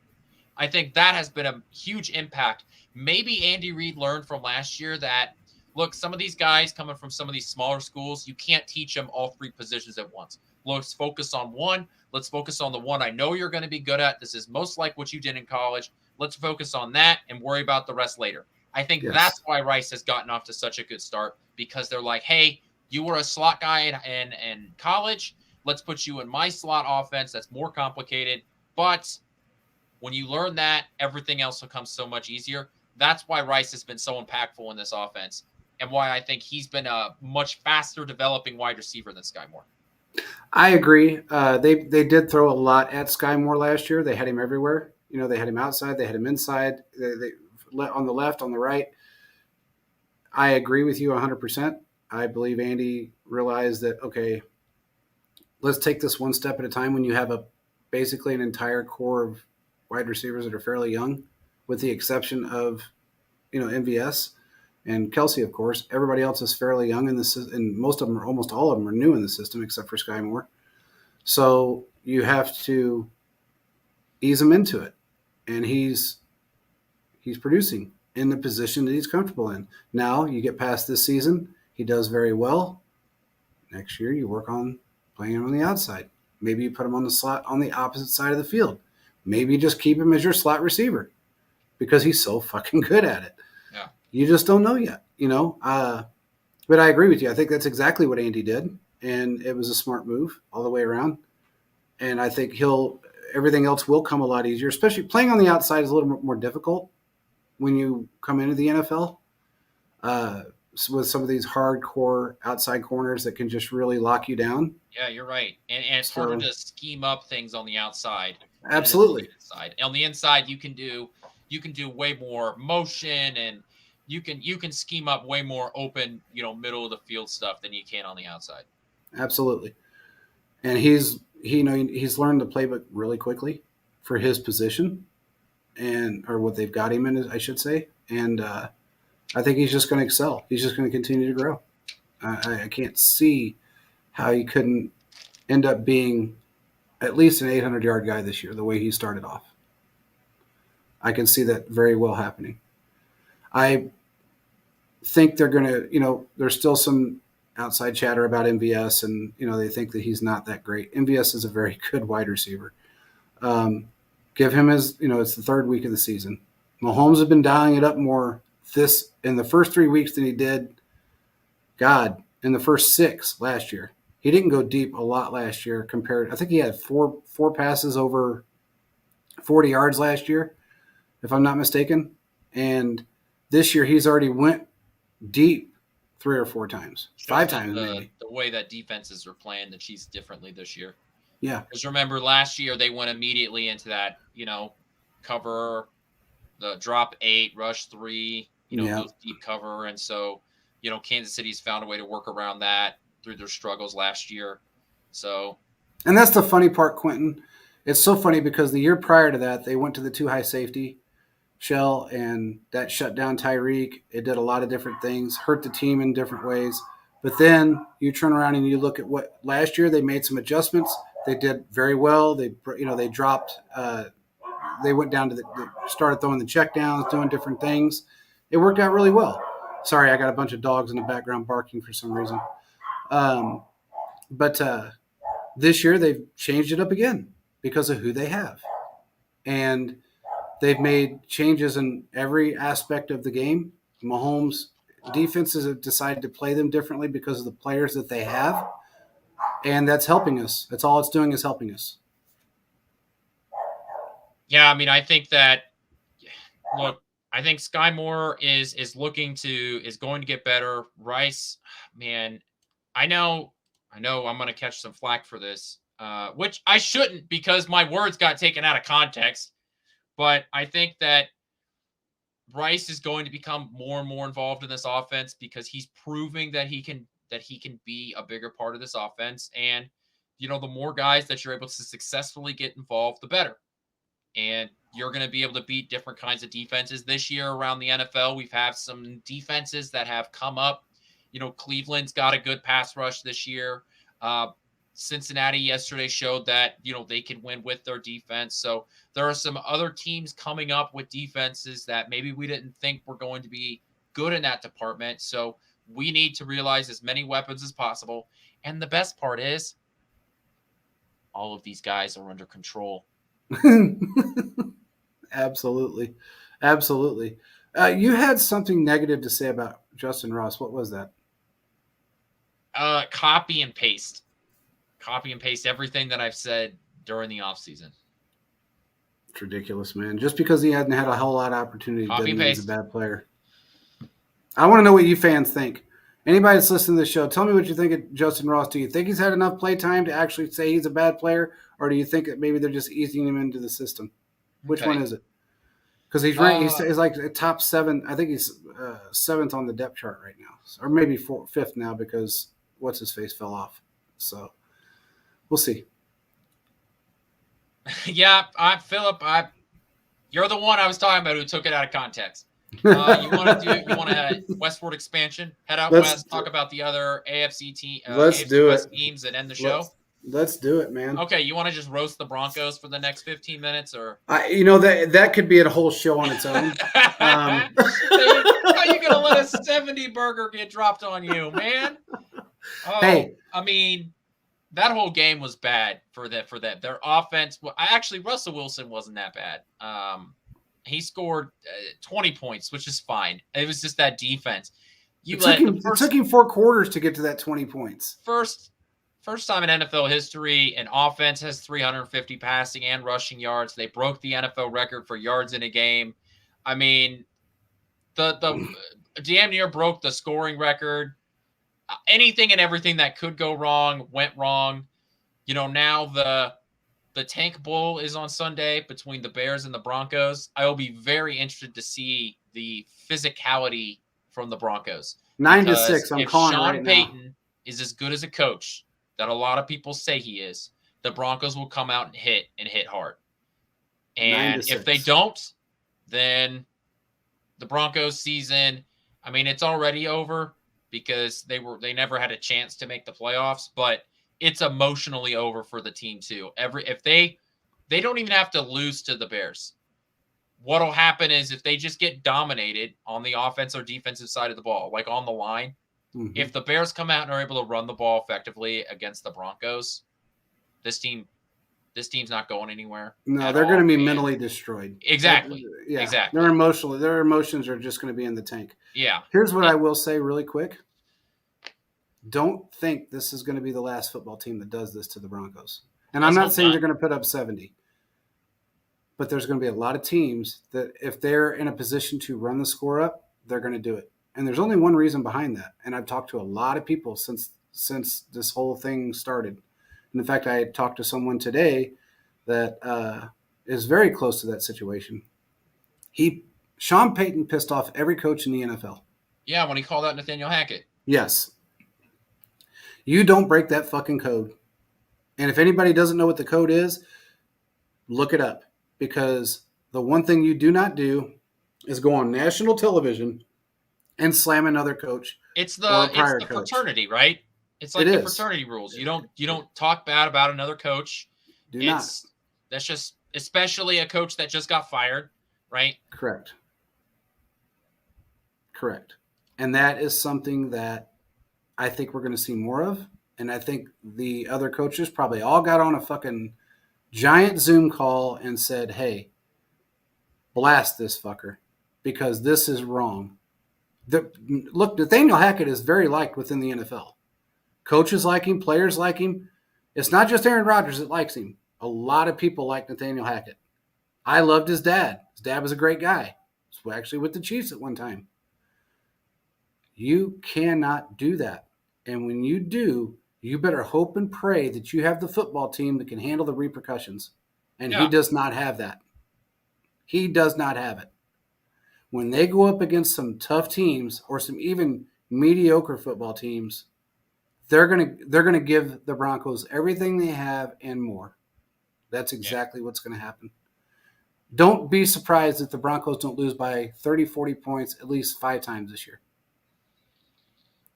I think that has been a huge impact. Maybe Andy Reid learned from last year that, look, some of these guys coming from some of these smaller schools, you can't teach them all 3 positions at once. Let's focus on one. Let's focus on the one I know you're going to be good at. This is most like what you did in college. Let's focus on that and worry about the rest later. I think that's why Rice has gotten off to such a good start, because they're like, hey, you were a slot guy in college. Let's put you in my slot offense. That's more complicated. But when you learn that, everything else becomes so much easier. That's why Rice has been so impactful in this offense and why I think he's been a much faster developing wide receiver than Sky Moore. I agree. They did throw a lot at Sky Moore last year. They had him everywhere. They had him outside. They had him inside. They on the left, on the right. I agree with you 100%. I believe Andy realized that, okay, let's take this one step at a time when you have basically an entire core of wide receivers that are fairly young, with the exception of, MVS and Kelce, of course. Everybody else is fairly young and most of them, almost all of them, are new in the system except for Sky Moore. So you have to ease him into it, and he's producing. in the position that he's comfortable in. Now you get past this season, he does very well. Next year you work on playing him on the outside. Maybe you put him on the slot on the opposite side of the field. Maybe you just keep him as your slot receiver because he's so fucking good at it. Yeah. You just don't know yet, But I agree with you. I think that's exactly what Andy did, and it was a smart move all the way around. And I think everything else will come a lot easier, especially playing on the outside is a little more difficult when you come into the NFL with some of these hardcore outside corners that can just really lock you down. Yeah, you're right. And it's harder to scheme up things on the outside. Absolutely. On the inside, you can do way more motion, and you can scheme up way more open, middle of the field stuff than you can on the outside. Absolutely. And he's learned the playbook really quickly for his position or what they've got him in, I should say. And I think he's just going to excel. He's just going to continue to grow. I can't see how he couldn't end up being at least an 800-yard guy this year, the way he started off. I can see that very well happening. I think they're going to, there's still some outside chatter about MVS, and, they think that he's not that great. MVS is a very good wide receiver. Give him it's the third week of the season. Mahomes has been dialing it up more in the first 3 weeks than he did, in the first 6 last year. He didn't go deep a lot last year I think he had four passes over 40 yards last year, if I'm not mistaken. And this year he's already went deep 3 or 4 times, 5 times maybe. The way that defenses are playing the Chiefs differently this year. Yeah. Because remember last year they went immediately into that, cover, the drop 8, rush 3, those deep cover. And so, Kansas City's found a way to work around that through their struggles last year. So. And that's the funny part, Quentin. It's so funny because the year prior to that, they went to the 2 high safety shell, and that shut down Tyreek. It did a lot of different things, hurt the team in different ways. But then you turn around and you look at what last year they made some adjustments. They did very well. They dropped. They went down to they started throwing the checkdowns, doing different things. It worked out really well. Sorry, I got a bunch of dogs in the background barking for some reason. But this year they've changed it up again because of who they have, and they've made changes in every aspect of the game. Mahomes' defenses have decided to play them differently because of the players that they have, and that's helping us. That's all it's doing is helping us. Yeah, I mean, I think that I think Sky Moore is going to get better. Rice, man, I know I'm going to catch some flack for this, which I shouldn't because my words got taken out of context. But I think that Rice is going to become more and more involved in this offense because he's proving that he can be a bigger part of this offense. And, the more guys that you're able to successfully get involved, the better. And you're going to be able to beat different kinds of defenses. This year around the NFL, we've had some defenses that have come up. Cleveland's got a good pass rush this year. Cincinnati yesterday showed that, they can win with their defense. So there are some other teams coming up with defenses that maybe we didn't think were going to be good in that department. So we need to realize as many weapons as possible. And the best part is all of these guys are under control. Absolutely. Absolutely. You had something negative to say about Justin Ross. What was that? Copy and paste everything that I've said during the offseason. It's ridiculous, man. Just because he hadn't had a whole lot of opportunity doesn't mean he's a bad player. I want to know what you fans think. Anybody that's listening to this show, tell me what you think of Justin Ross. Do you think he's had enough play time to actually say he's a bad player, or do you think that maybe they're just easing him into the system? Which one is it? Because he's ranked, he's like a top 7. I think he's 7th on the depth chart right now, or maybe 5th now because what's his face fell off. So we'll see. Yeah, Philip, you're the one I was talking about who took it out of context. You want to westward expansion? Head out west, talk about the other AFC team. Let's AFC do West it. Teams and end the show. Let's do it, man. Okay, you want to just roast the Broncos for the next 15 minutes, or that could be a whole show on its own. How you gonna let a 70 burger get dropped on you, man? Oh, Hey, I mean, that whole game was bad for that. Their offense. Russell Wilson wasn't that bad. He scored 20 points, which is fine. It was just that defense. it took him 4 quarters to get to that 20 points. First time in NFL history, an offense has 350 passing and rushing yards. They broke the NFL record for yards in a game. I mean, the damn near broke the scoring record. Anything and everything that could go wrong went wrong. Now the Tank Bowl is on Sunday between the Bears and the Broncos. I will be very interested to see the physicality from the Broncos. 9-6. I'm calling it right now. If Sean Payton is as good as a coach that a lot of people say he is, the Broncos will come out and hit hard. And if they don't, then the Broncos season, I mean, it's already over because they never had a chance to make the playoffs, but it's emotionally over for the team too. If they don't even have to lose to the Bears. What'll happen is if they just get dominated on the offense or defensive side of the ball, like on the line, if the Bears come out and are able to run the ball effectively against the Broncos, this team's not going anywhere. No, they're going to be mentally destroyed. Exactly. Yeah. Exactly. Their emotions are just going to be in the tank. Yeah. Here's what I will say really quick. Don't think this is going to be the last football team that does this to the Broncos. And I'm not saying they're going to put up 70. But there's going to be a lot of teams that if they're in a position to run the score up, they're going to do it. And there's only one reason behind that. And I've talked to a lot of people since this whole thing started. And in fact, I had talked to someone today that is very close to that situation. Sean Payton pissed off every coach in the NFL. Yeah, when he called out Nathaniel Hackett. Yes. You don't break that fucking code. And if anybody doesn't know what the code is, look it up. Because the one thing you do not do is go on national television and slam another coach. It's the fraternity, right? It's like the fraternity rules. You don't talk bad about another coach. Do not. That's just, especially a coach that just got fired, right? Correct. And that is something that I think we're going to see more of. And I think the other coaches probably all got on a fucking giant Zoom call and said, hey, blast this fucker because this is wrong. Look, Nathaniel Hackett is very liked within the NFL. Coaches like him, players like him. It's not just Aaron Rodgers that likes him. A lot of people like Nathaniel Hackett. I loved his dad. His dad was a great guy. He was actually with the Chiefs at one time. You cannot do that. And when you do, you better hope and pray that you have the football team that can handle the repercussions. And he does not have that. He does not have it. When they go up against some tough teams or some even mediocre football teams, they're gonna give the Broncos everything they have and more. That's exactly what's going to happen. Don't be surprised if the Broncos don't lose by 30, 40 points at least 5 times this year.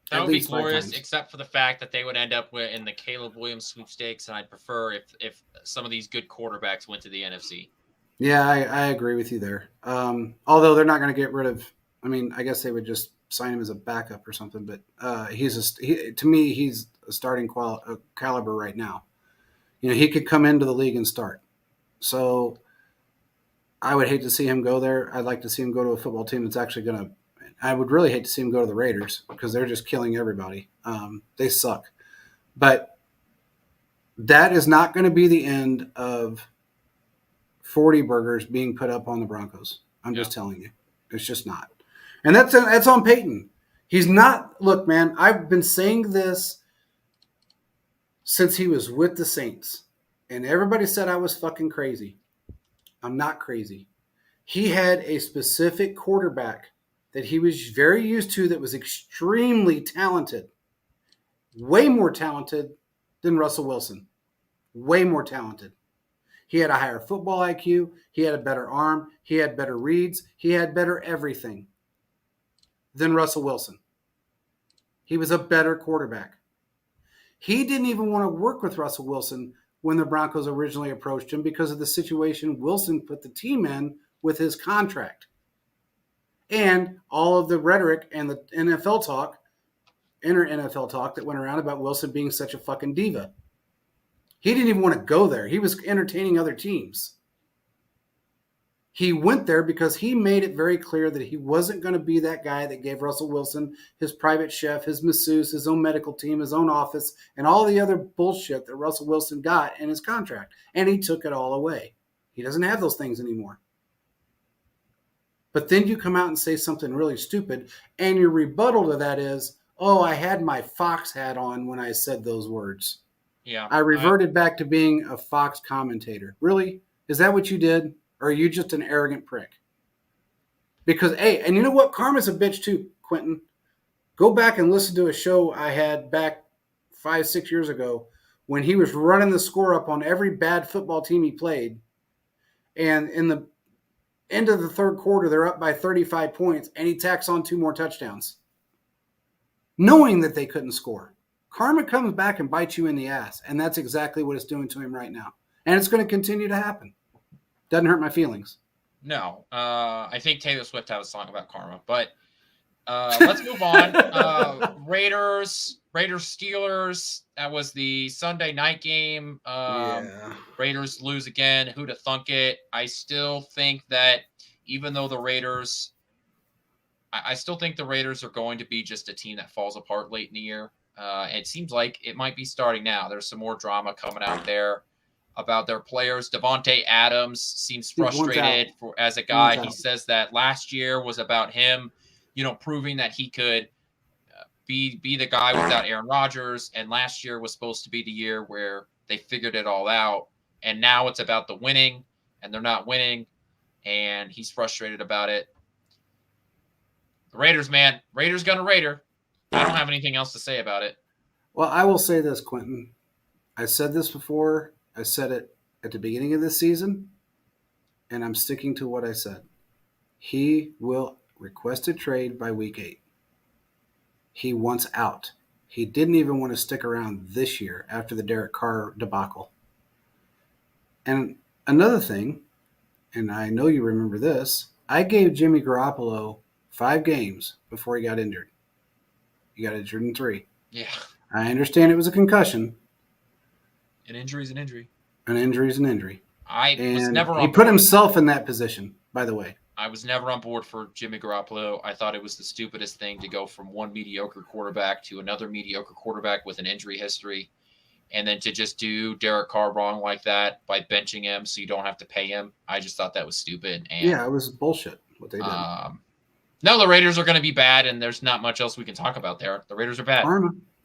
That would be glorious, except for the fact that they would end up in the Caleb Williams sweepstakes, and I'd prefer if some of these good quarterbacks went to the NFC. Yeah, I agree with you there. Although they're not going to get rid of – I mean, I guess they would just sign him as a backup or something. But to me, he's a starting caliber right now. He could come into the league and start. So I would hate to see him go there. I'd like to see him go to a football team that's actually going to – I would really hate to see him go to the Raiders because they're just killing everybody. They suck. But that is not going to be the end of 40 burgers being put up on the Broncos. I'm just telling you. It's just not. And that's on Peyton. He's not – look, man, I've been saying this since he was with the Saints. And everybody said I was fucking crazy. I'm not crazy. He had a specific quarterback that he was very used to that was extremely talented. Way more talented than Russell Wilson. Way more talented. He had a higher football IQ. He had a better arm. He had better reads. He had better everything than Russell Wilson. He was a better quarterback. He didn't even want to work with Russell Wilson when the Broncos originally approached him because of the situation Wilson put the team in with his contract. And all of the rhetoric and the NFL talk, inner NFL talk that went around about Wilson being such a fucking diva. He didn't even want to go there. He was entertaining other teams. He went there because he made it very clear that he wasn't going to be that guy that gave Russell Wilson his private chef, his masseuse, his own medical team, his own office, and all the other bullshit that Russell Wilson got in his contract. And he took it all away. He doesn't have those things anymore. But then you come out and say something really stupid, and your rebuttal to that is, oh, I had my Fox hat on when I said those words. Yeah. I reverted back to being a Fox commentator. Really? Is that what you did? Or are you just an arrogant prick? Because, hey, and you know what? Karma's a bitch too, Quentin. Go back and listen to a show I had back 5-6 years ago when he was running the score up on every bad football team he played. And in the end of the third quarter, they're up by 35 points, and he tacks on 2 more touchdowns, knowing that they couldn't score. Karma comes back and bites you in the ass, and that's exactly what it's doing to him right now. And it's going to continue to happen. Doesn't hurt my feelings. No. I think Taylor Swift has a song about karma. But let's move on. Raiders, Steelers. That was the Sunday night game. Raiders lose again. Who'd have thunk it? I still think that even though the Raiders, I still think the Raiders are going to be just a team that falls apart late in the year. It seems like it might be starting now. There's some more drama coming out there about their players. Devontae Adams seems frustrated as a guy. He says that last year was about him, proving that he could be the guy without Aaron Rodgers. And last year was supposed to be the year where they figured it all out. And now it's about the winning, and they're not winning. And he's frustrated about it. The Raiders, man. Raiders gonna Raider. I don't have anything else to say about it. Well, I will say this, Quentin. I said this before. I said it at the beginning of this season, and I'm sticking to what I said. He will request a trade by week 8. He wants out. He didn't even want to stick around this year after the Derek Carr debacle. And another thing, and I know you remember this, I gave Jimmy Garoppolo 5 games before he got injured. He got injured in 3. Yeah. I understand it was a concussion. An injury is an injury. An injury is an injury. Was never on board. He put himself in that position, by the way. I was never on board for Jimmy Garoppolo. I thought it was the stupidest thing to go from one mediocre quarterback to another mediocre quarterback with an injury history, and then to just do Derek Carr wrong like that by benching him so you don't have to pay him. I just thought that was stupid. And, yeah, it was bullshit what they did. No, the Raiders are going to be bad, and there's not much else we can talk about there. The Raiders are bad.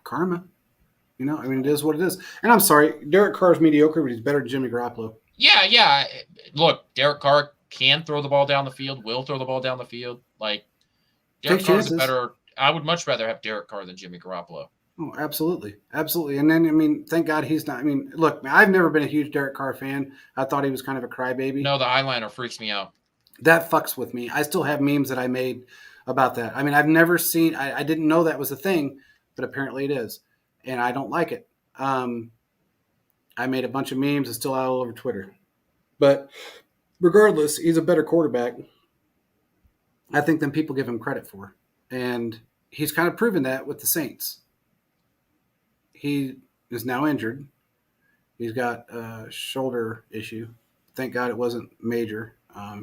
Karma. It is what it is. And I'm sorry, Derek Carr's mediocre, but he's better than Jimmy Garoppolo. Yeah. Look, Derek Carr can throw the ball down the field, will throw the ball down the field. Like, Derek Carr's better. I would much rather have Derek Carr than Jimmy Garoppolo. Oh, absolutely. Absolutely. And then, thank God he's not. Look, I've never been a huge Derek Carr fan. I thought he was kind of a crybaby. No, the eyeliner freaks me out. That fucks with me. I still have memes that I made about that. I've never seen, I didn't know that was a thing, but apparently it is. And I don't like it. I made a bunch of memes. It's still out all over Twitter. But regardless, he's a better quarterback, I think, than people give him credit for. And he's kind of proven that with the Saints. He is now injured. He's got a shoulder issue. Thank God it wasn't major.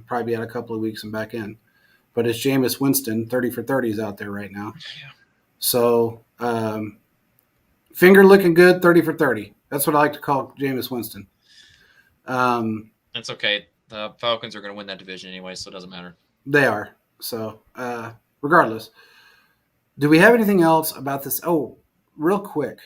Probably be out a couple of weeks and back in. But it's Jameis Winston, 30 for 30 is out there right now. Yeah. So, finger looking good, 30 for 30. That's what I like to call Jameis Winston. That's okay. The Falcons are going to win that division anyway, so it doesn't matter. They are. So, regardless. Do we have anything else about this? Oh, real quick.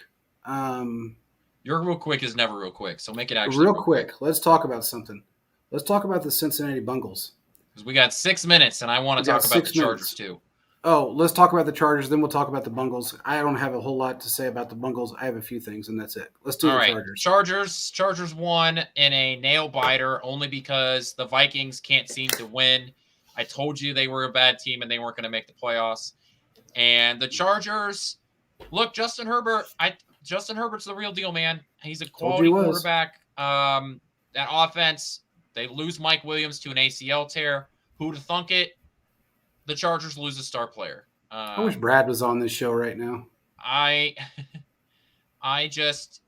Your real quick is never real quick, so make it actually real quick. Let's talk about something. Let's talk about the Cincinnati Bengals. Because we got 6 minutes, and I want to talk about the Chargers too. Oh, let's talk about the Chargers, then we'll talk about the Bengals. I don't have a whole lot to say about the Bengals. I have a few things, and that's it. Let's do the Chargers. Chargers won in a nail-biter only because the Vikings can't seem to win. I told you they were a bad team, and they weren't going to make the playoffs. And the Chargers, look, Justin Herbert, Justin Herbert's the real deal, man. He's a Told you he quality was. quarterback. That offense, they lose Mike Williams to an ACL tear. Who'd have thunk it? The Chargers lose a star player. I wish Brad was on this show right now. I I just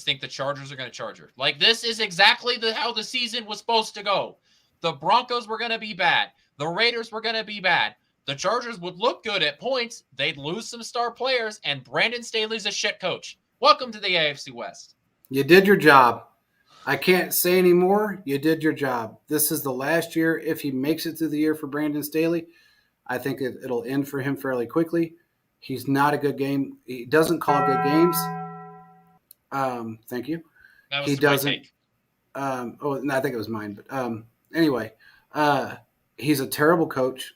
think the Chargers are going to Charger. Like, this is exactly how the season was supposed to go. The Broncos were going to be bad. The Raiders were going to be bad. The Chargers would look good at points. They'd lose some star players, and Brandon Staley's a shit coach. Welcome to the AFC West. You did your job. I can't say any more. You did your job. This is the last year. If he makes it through the year for Brandon Staley, I think it'll end for him fairly quickly. He's not a good game. He doesn't call good games. Thank you. That was He my doesn't. take. No, I think it was mine. But anyway, he's a terrible coach.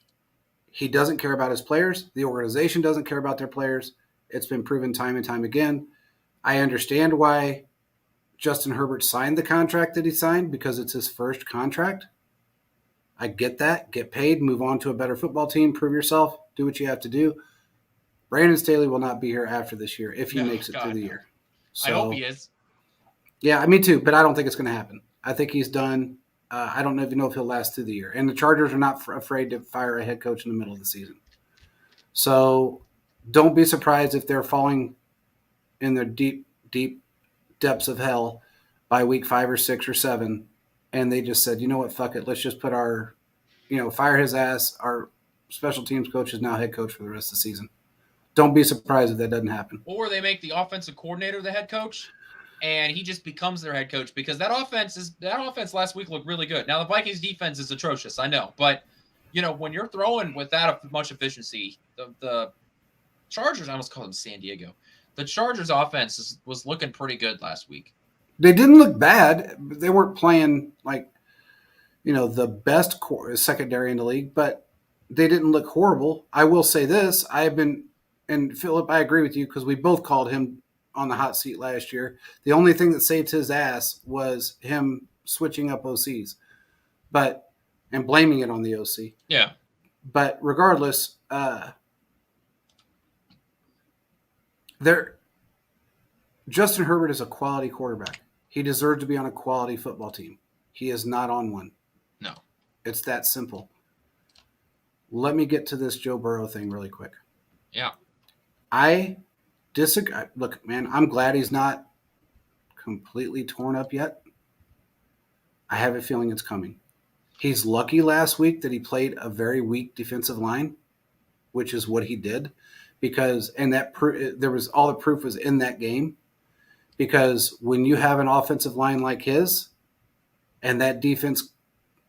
He doesn't care about his players. The organization doesn't care about their players. It's been proven time and time again. I understand why Justin Herbert signed the contract that he signed, because it's his first contract. I get that. Get paid, move on to a better football team, prove yourself, do what you have to do. Brandon Staley will not be here after this year if he makes it through the year. So, I hope he is. Yeah, me too, but I don't think it's going to happen. I think he's done. I don't even know if he'll last through the year. And the Chargers are not afraid to fire a head coach in the middle of the season. So don't be surprised if they're falling in their deep, deep depths of hell by week 5 or 6 or 7, and they just said, you know what, fuck it, let's just put fire his ass. Our special teams coach is now head coach for the rest of the season. Don't be surprised if that doesn't happen. Or they make the offensive coordinator the head coach, and he just becomes their head coach, because that offense last week looked really good. Now, the Vikings defense is atrocious, I know, but when you're throwing with that much efficiency, the Chargers, I almost called them San Diego. The Chargers offense was looking pretty good last week. They didn't look bad. They weren't playing the best secondary in the league, but they didn't look horrible. I will say this. And Philip, I agree with you, because we both called him on the hot seat last year. The only thing that saved his ass was him switching up OCs, and blaming it on the OC. Yeah. But regardless, Justin Herbert is a quality quarterback. He deserves to be on a quality football team. He is not on one. No. It's that simple. Let me get to this Joe Burrow thing really quick. Yeah. I disagree. Look, man, I'm glad he's not completely torn up yet. I have a feeling it's coming. He's lucky last week that he played a very weak defensive line, which is what he did, there was all the proof was in that game. Because when you have an offensive line like his, and that defense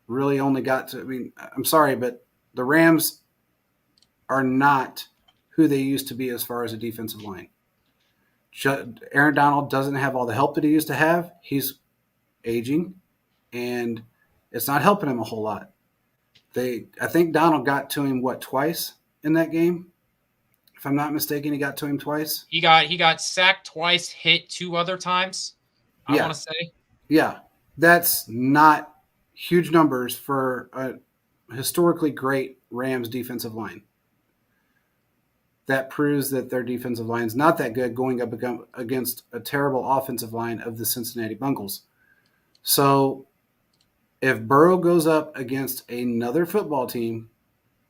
really only got to, I'm sorry, but the Rams are not who they used to be as far as a defensive line. Aaron Donald doesn't have all the help that he used to have. He's aging, and it's not helping him a whole lot. I think Donald got to him, twice in that game? If I'm not mistaken, he got to him twice. He got sacked twice, hit 2 other times, I want to say. Yeah, that's not huge numbers for a historically great Rams defensive line. That proves that their defensive line is not that good going up against a terrible offensive line of the Cincinnati Bengals. So if Burrow goes up against another football team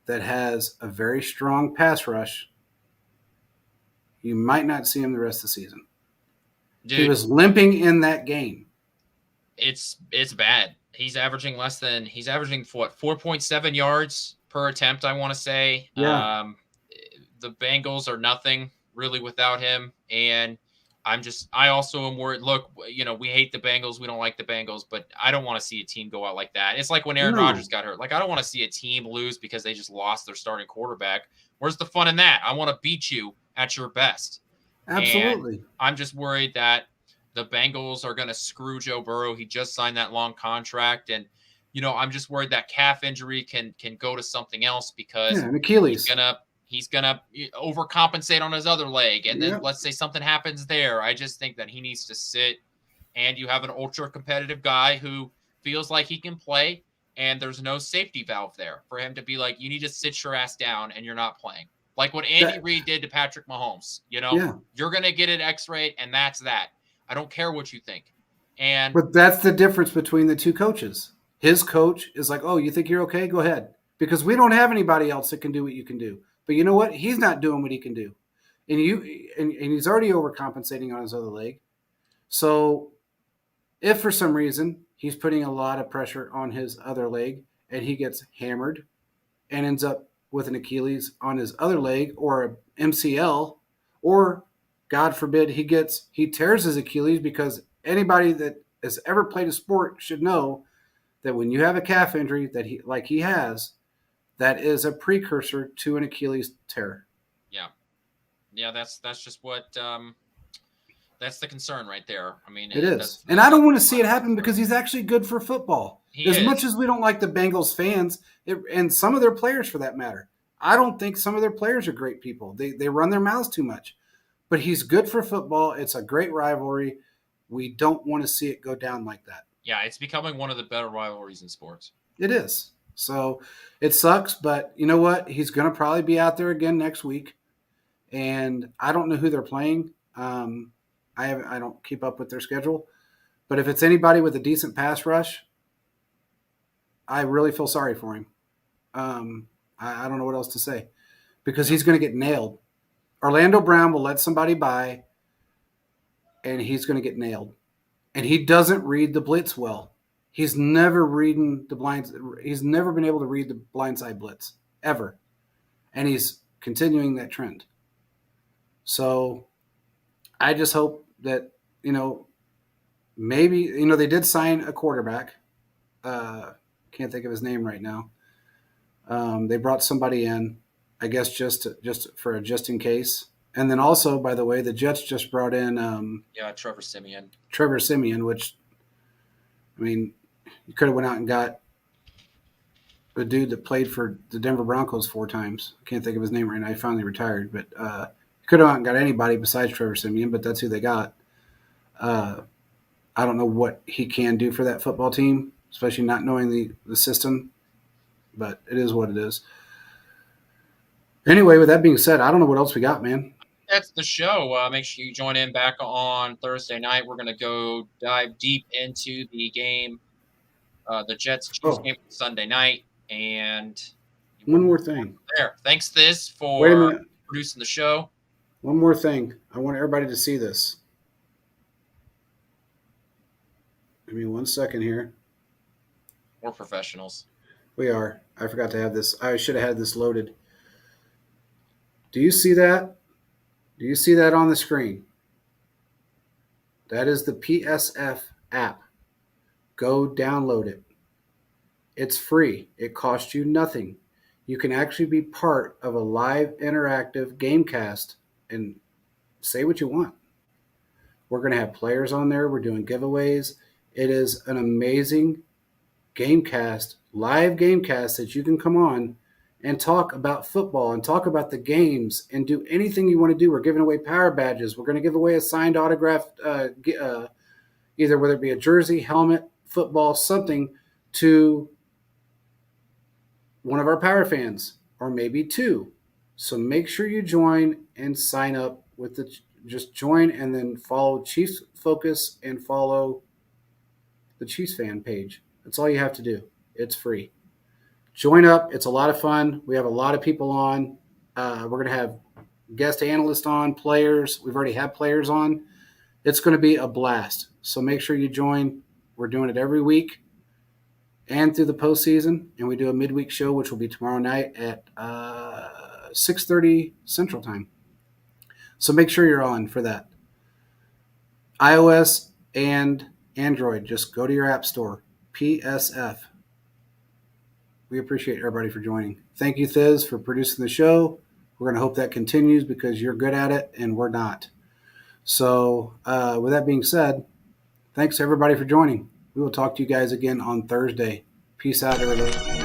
that has a very strong pass rush, you might not see him the rest of the season. Dude, he was limping in that game. It's bad. He's averaging 4.7 yards per attempt, I want to say. Yeah. The Bengals are nothing really without him. And I also am worried. Look, we hate the Bengals. We don't like the Bengals, but I don't want to see a team go out like that. It's like when Aaron Rodgers got hurt. Like, I don't want to see a team lose because they just lost their starting quarterback. Where's the fun in that? I want to beat you at your best. Absolutely. And I'm just worried that the Bengals are going to screw Joe Burrow. He just signed that long contract. And, I'm just worried that calf injury can go to something else, because an Achilles. He's gonna overcompensate on his other leg. And then let's say something happens there. I just think that he needs to sit, and you have an ultra competitive guy who feels like he can play, and there's no safety valve there for him to be like, you need to sit your ass down and you're not playing. Like what Andy That, Reid did to Patrick Mahomes. yeah. You're going to get an X-ray, and that's that. I don't care what you think. And But that's the difference between the two coaches. His coach is like, oh, you think you're okay? Go ahead. Because we don't have anybody else that can do what you can do. But you know what? He's not doing what he can do. And he's already overcompensating on his other leg. So if for some reason he's putting a lot of pressure on his other leg and he gets hammered and ends up with an Achilles on his other leg or a MCL, or God forbid he tears his Achilles, because anybody that has ever played a sport should know that when you have a calf injury that he has, that is a precursor to an Achilles tear. yeah, yeah, that's just what that's the concern right there. I mean, It is. that's And I don't want to see it happen because he's actually good for football. He As is. much as we don't like the Bengals fans, and some of their players for that matter, I don't think some of their players are great people. They run their mouths too much. But he's good for football. It's a great rivalry. We don't want to see it go down like that. Yeah, it's becoming one of the better rivalries in sports. It is. So it sucks, but you know what? He's going to probably be out there again next week. And I don't know who they're playing. I don't keep up with their schedule. But if it's anybody with a decent pass rush, I really feel sorry for him. I don't know what else to say, because he's going to get nailed. Orlando Brown will let somebody by, and he's going to get nailed. And he doesn't read the blitz well. He's never reading the blinds. He's never been able to read the blindside blitz ever, and he's continuing that trend. So I just hope that maybe they did sign a quarterback. Can't think of his name right now. They brought somebody in, I guess, just just in case. And then also, by the way, the Jets just brought in Trevor Siemian. Trevor Siemian, which, I mean, you could have went out and got a dude that played for the Denver Broncos 4 times. I can't think of his name right now. He finally retired, but you could have went out and got anybody besides Trevor Siemian, but that's who they got. I don't know what he can do for that football team, especially not knowing the system, but it is what it is. Anyway, with that being said, I don't know what else we got, man. That's the show. Make sure you join in back on Thursday night. We're going to go dive deep into the game, the Jets-Chiefs game Sunday night. And one more thing. There. Thanks, Thiz, for producing the show. One more thing. I want everybody to see this. Give me 1 second here. We're professionals. We are. I forgot to have this. I should have had this loaded. Do you see that? Do you see that on the screen? That is the PSF app. Go download it. It's free. It costs you nothing. You can actually be part of a live interactive gamecast and say what you want. We're going to have players on there. We're doing giveaways. It is an amazing gamecast, live gamecast that you can come on and talk about football and talk about the games and do anything you want to do. We're giving away power badges. We're going to give away a signed autograph, either whether it be a jersey, helmet, football, something to one of our power fans, or maybe 2. So make sure you join and sign up with just join and then follow Chiefs Focus and follow the Chiefs fan page. That's all you have to do. It's free. Join up. It's a lot of fun. We have a lot of people on. We're going to have guest analysts on, players. We've already had players on. It's going to be a blast. So make sure you join. We're doing it every week and through the postseason. And we do a midweek show, which will be tomorrow night at 6:30 Central Time. So make sure you're on for that. iOS and Android, just go to your app store. PSF. We appreciate everybody for joining. Thank you, Thiz, for producing the show. We're going to hope that continues because you're good at it and we're not. So with that being said, thanks everybody for joining. We will talk to you guys again on Thursday. Peace out, everybody.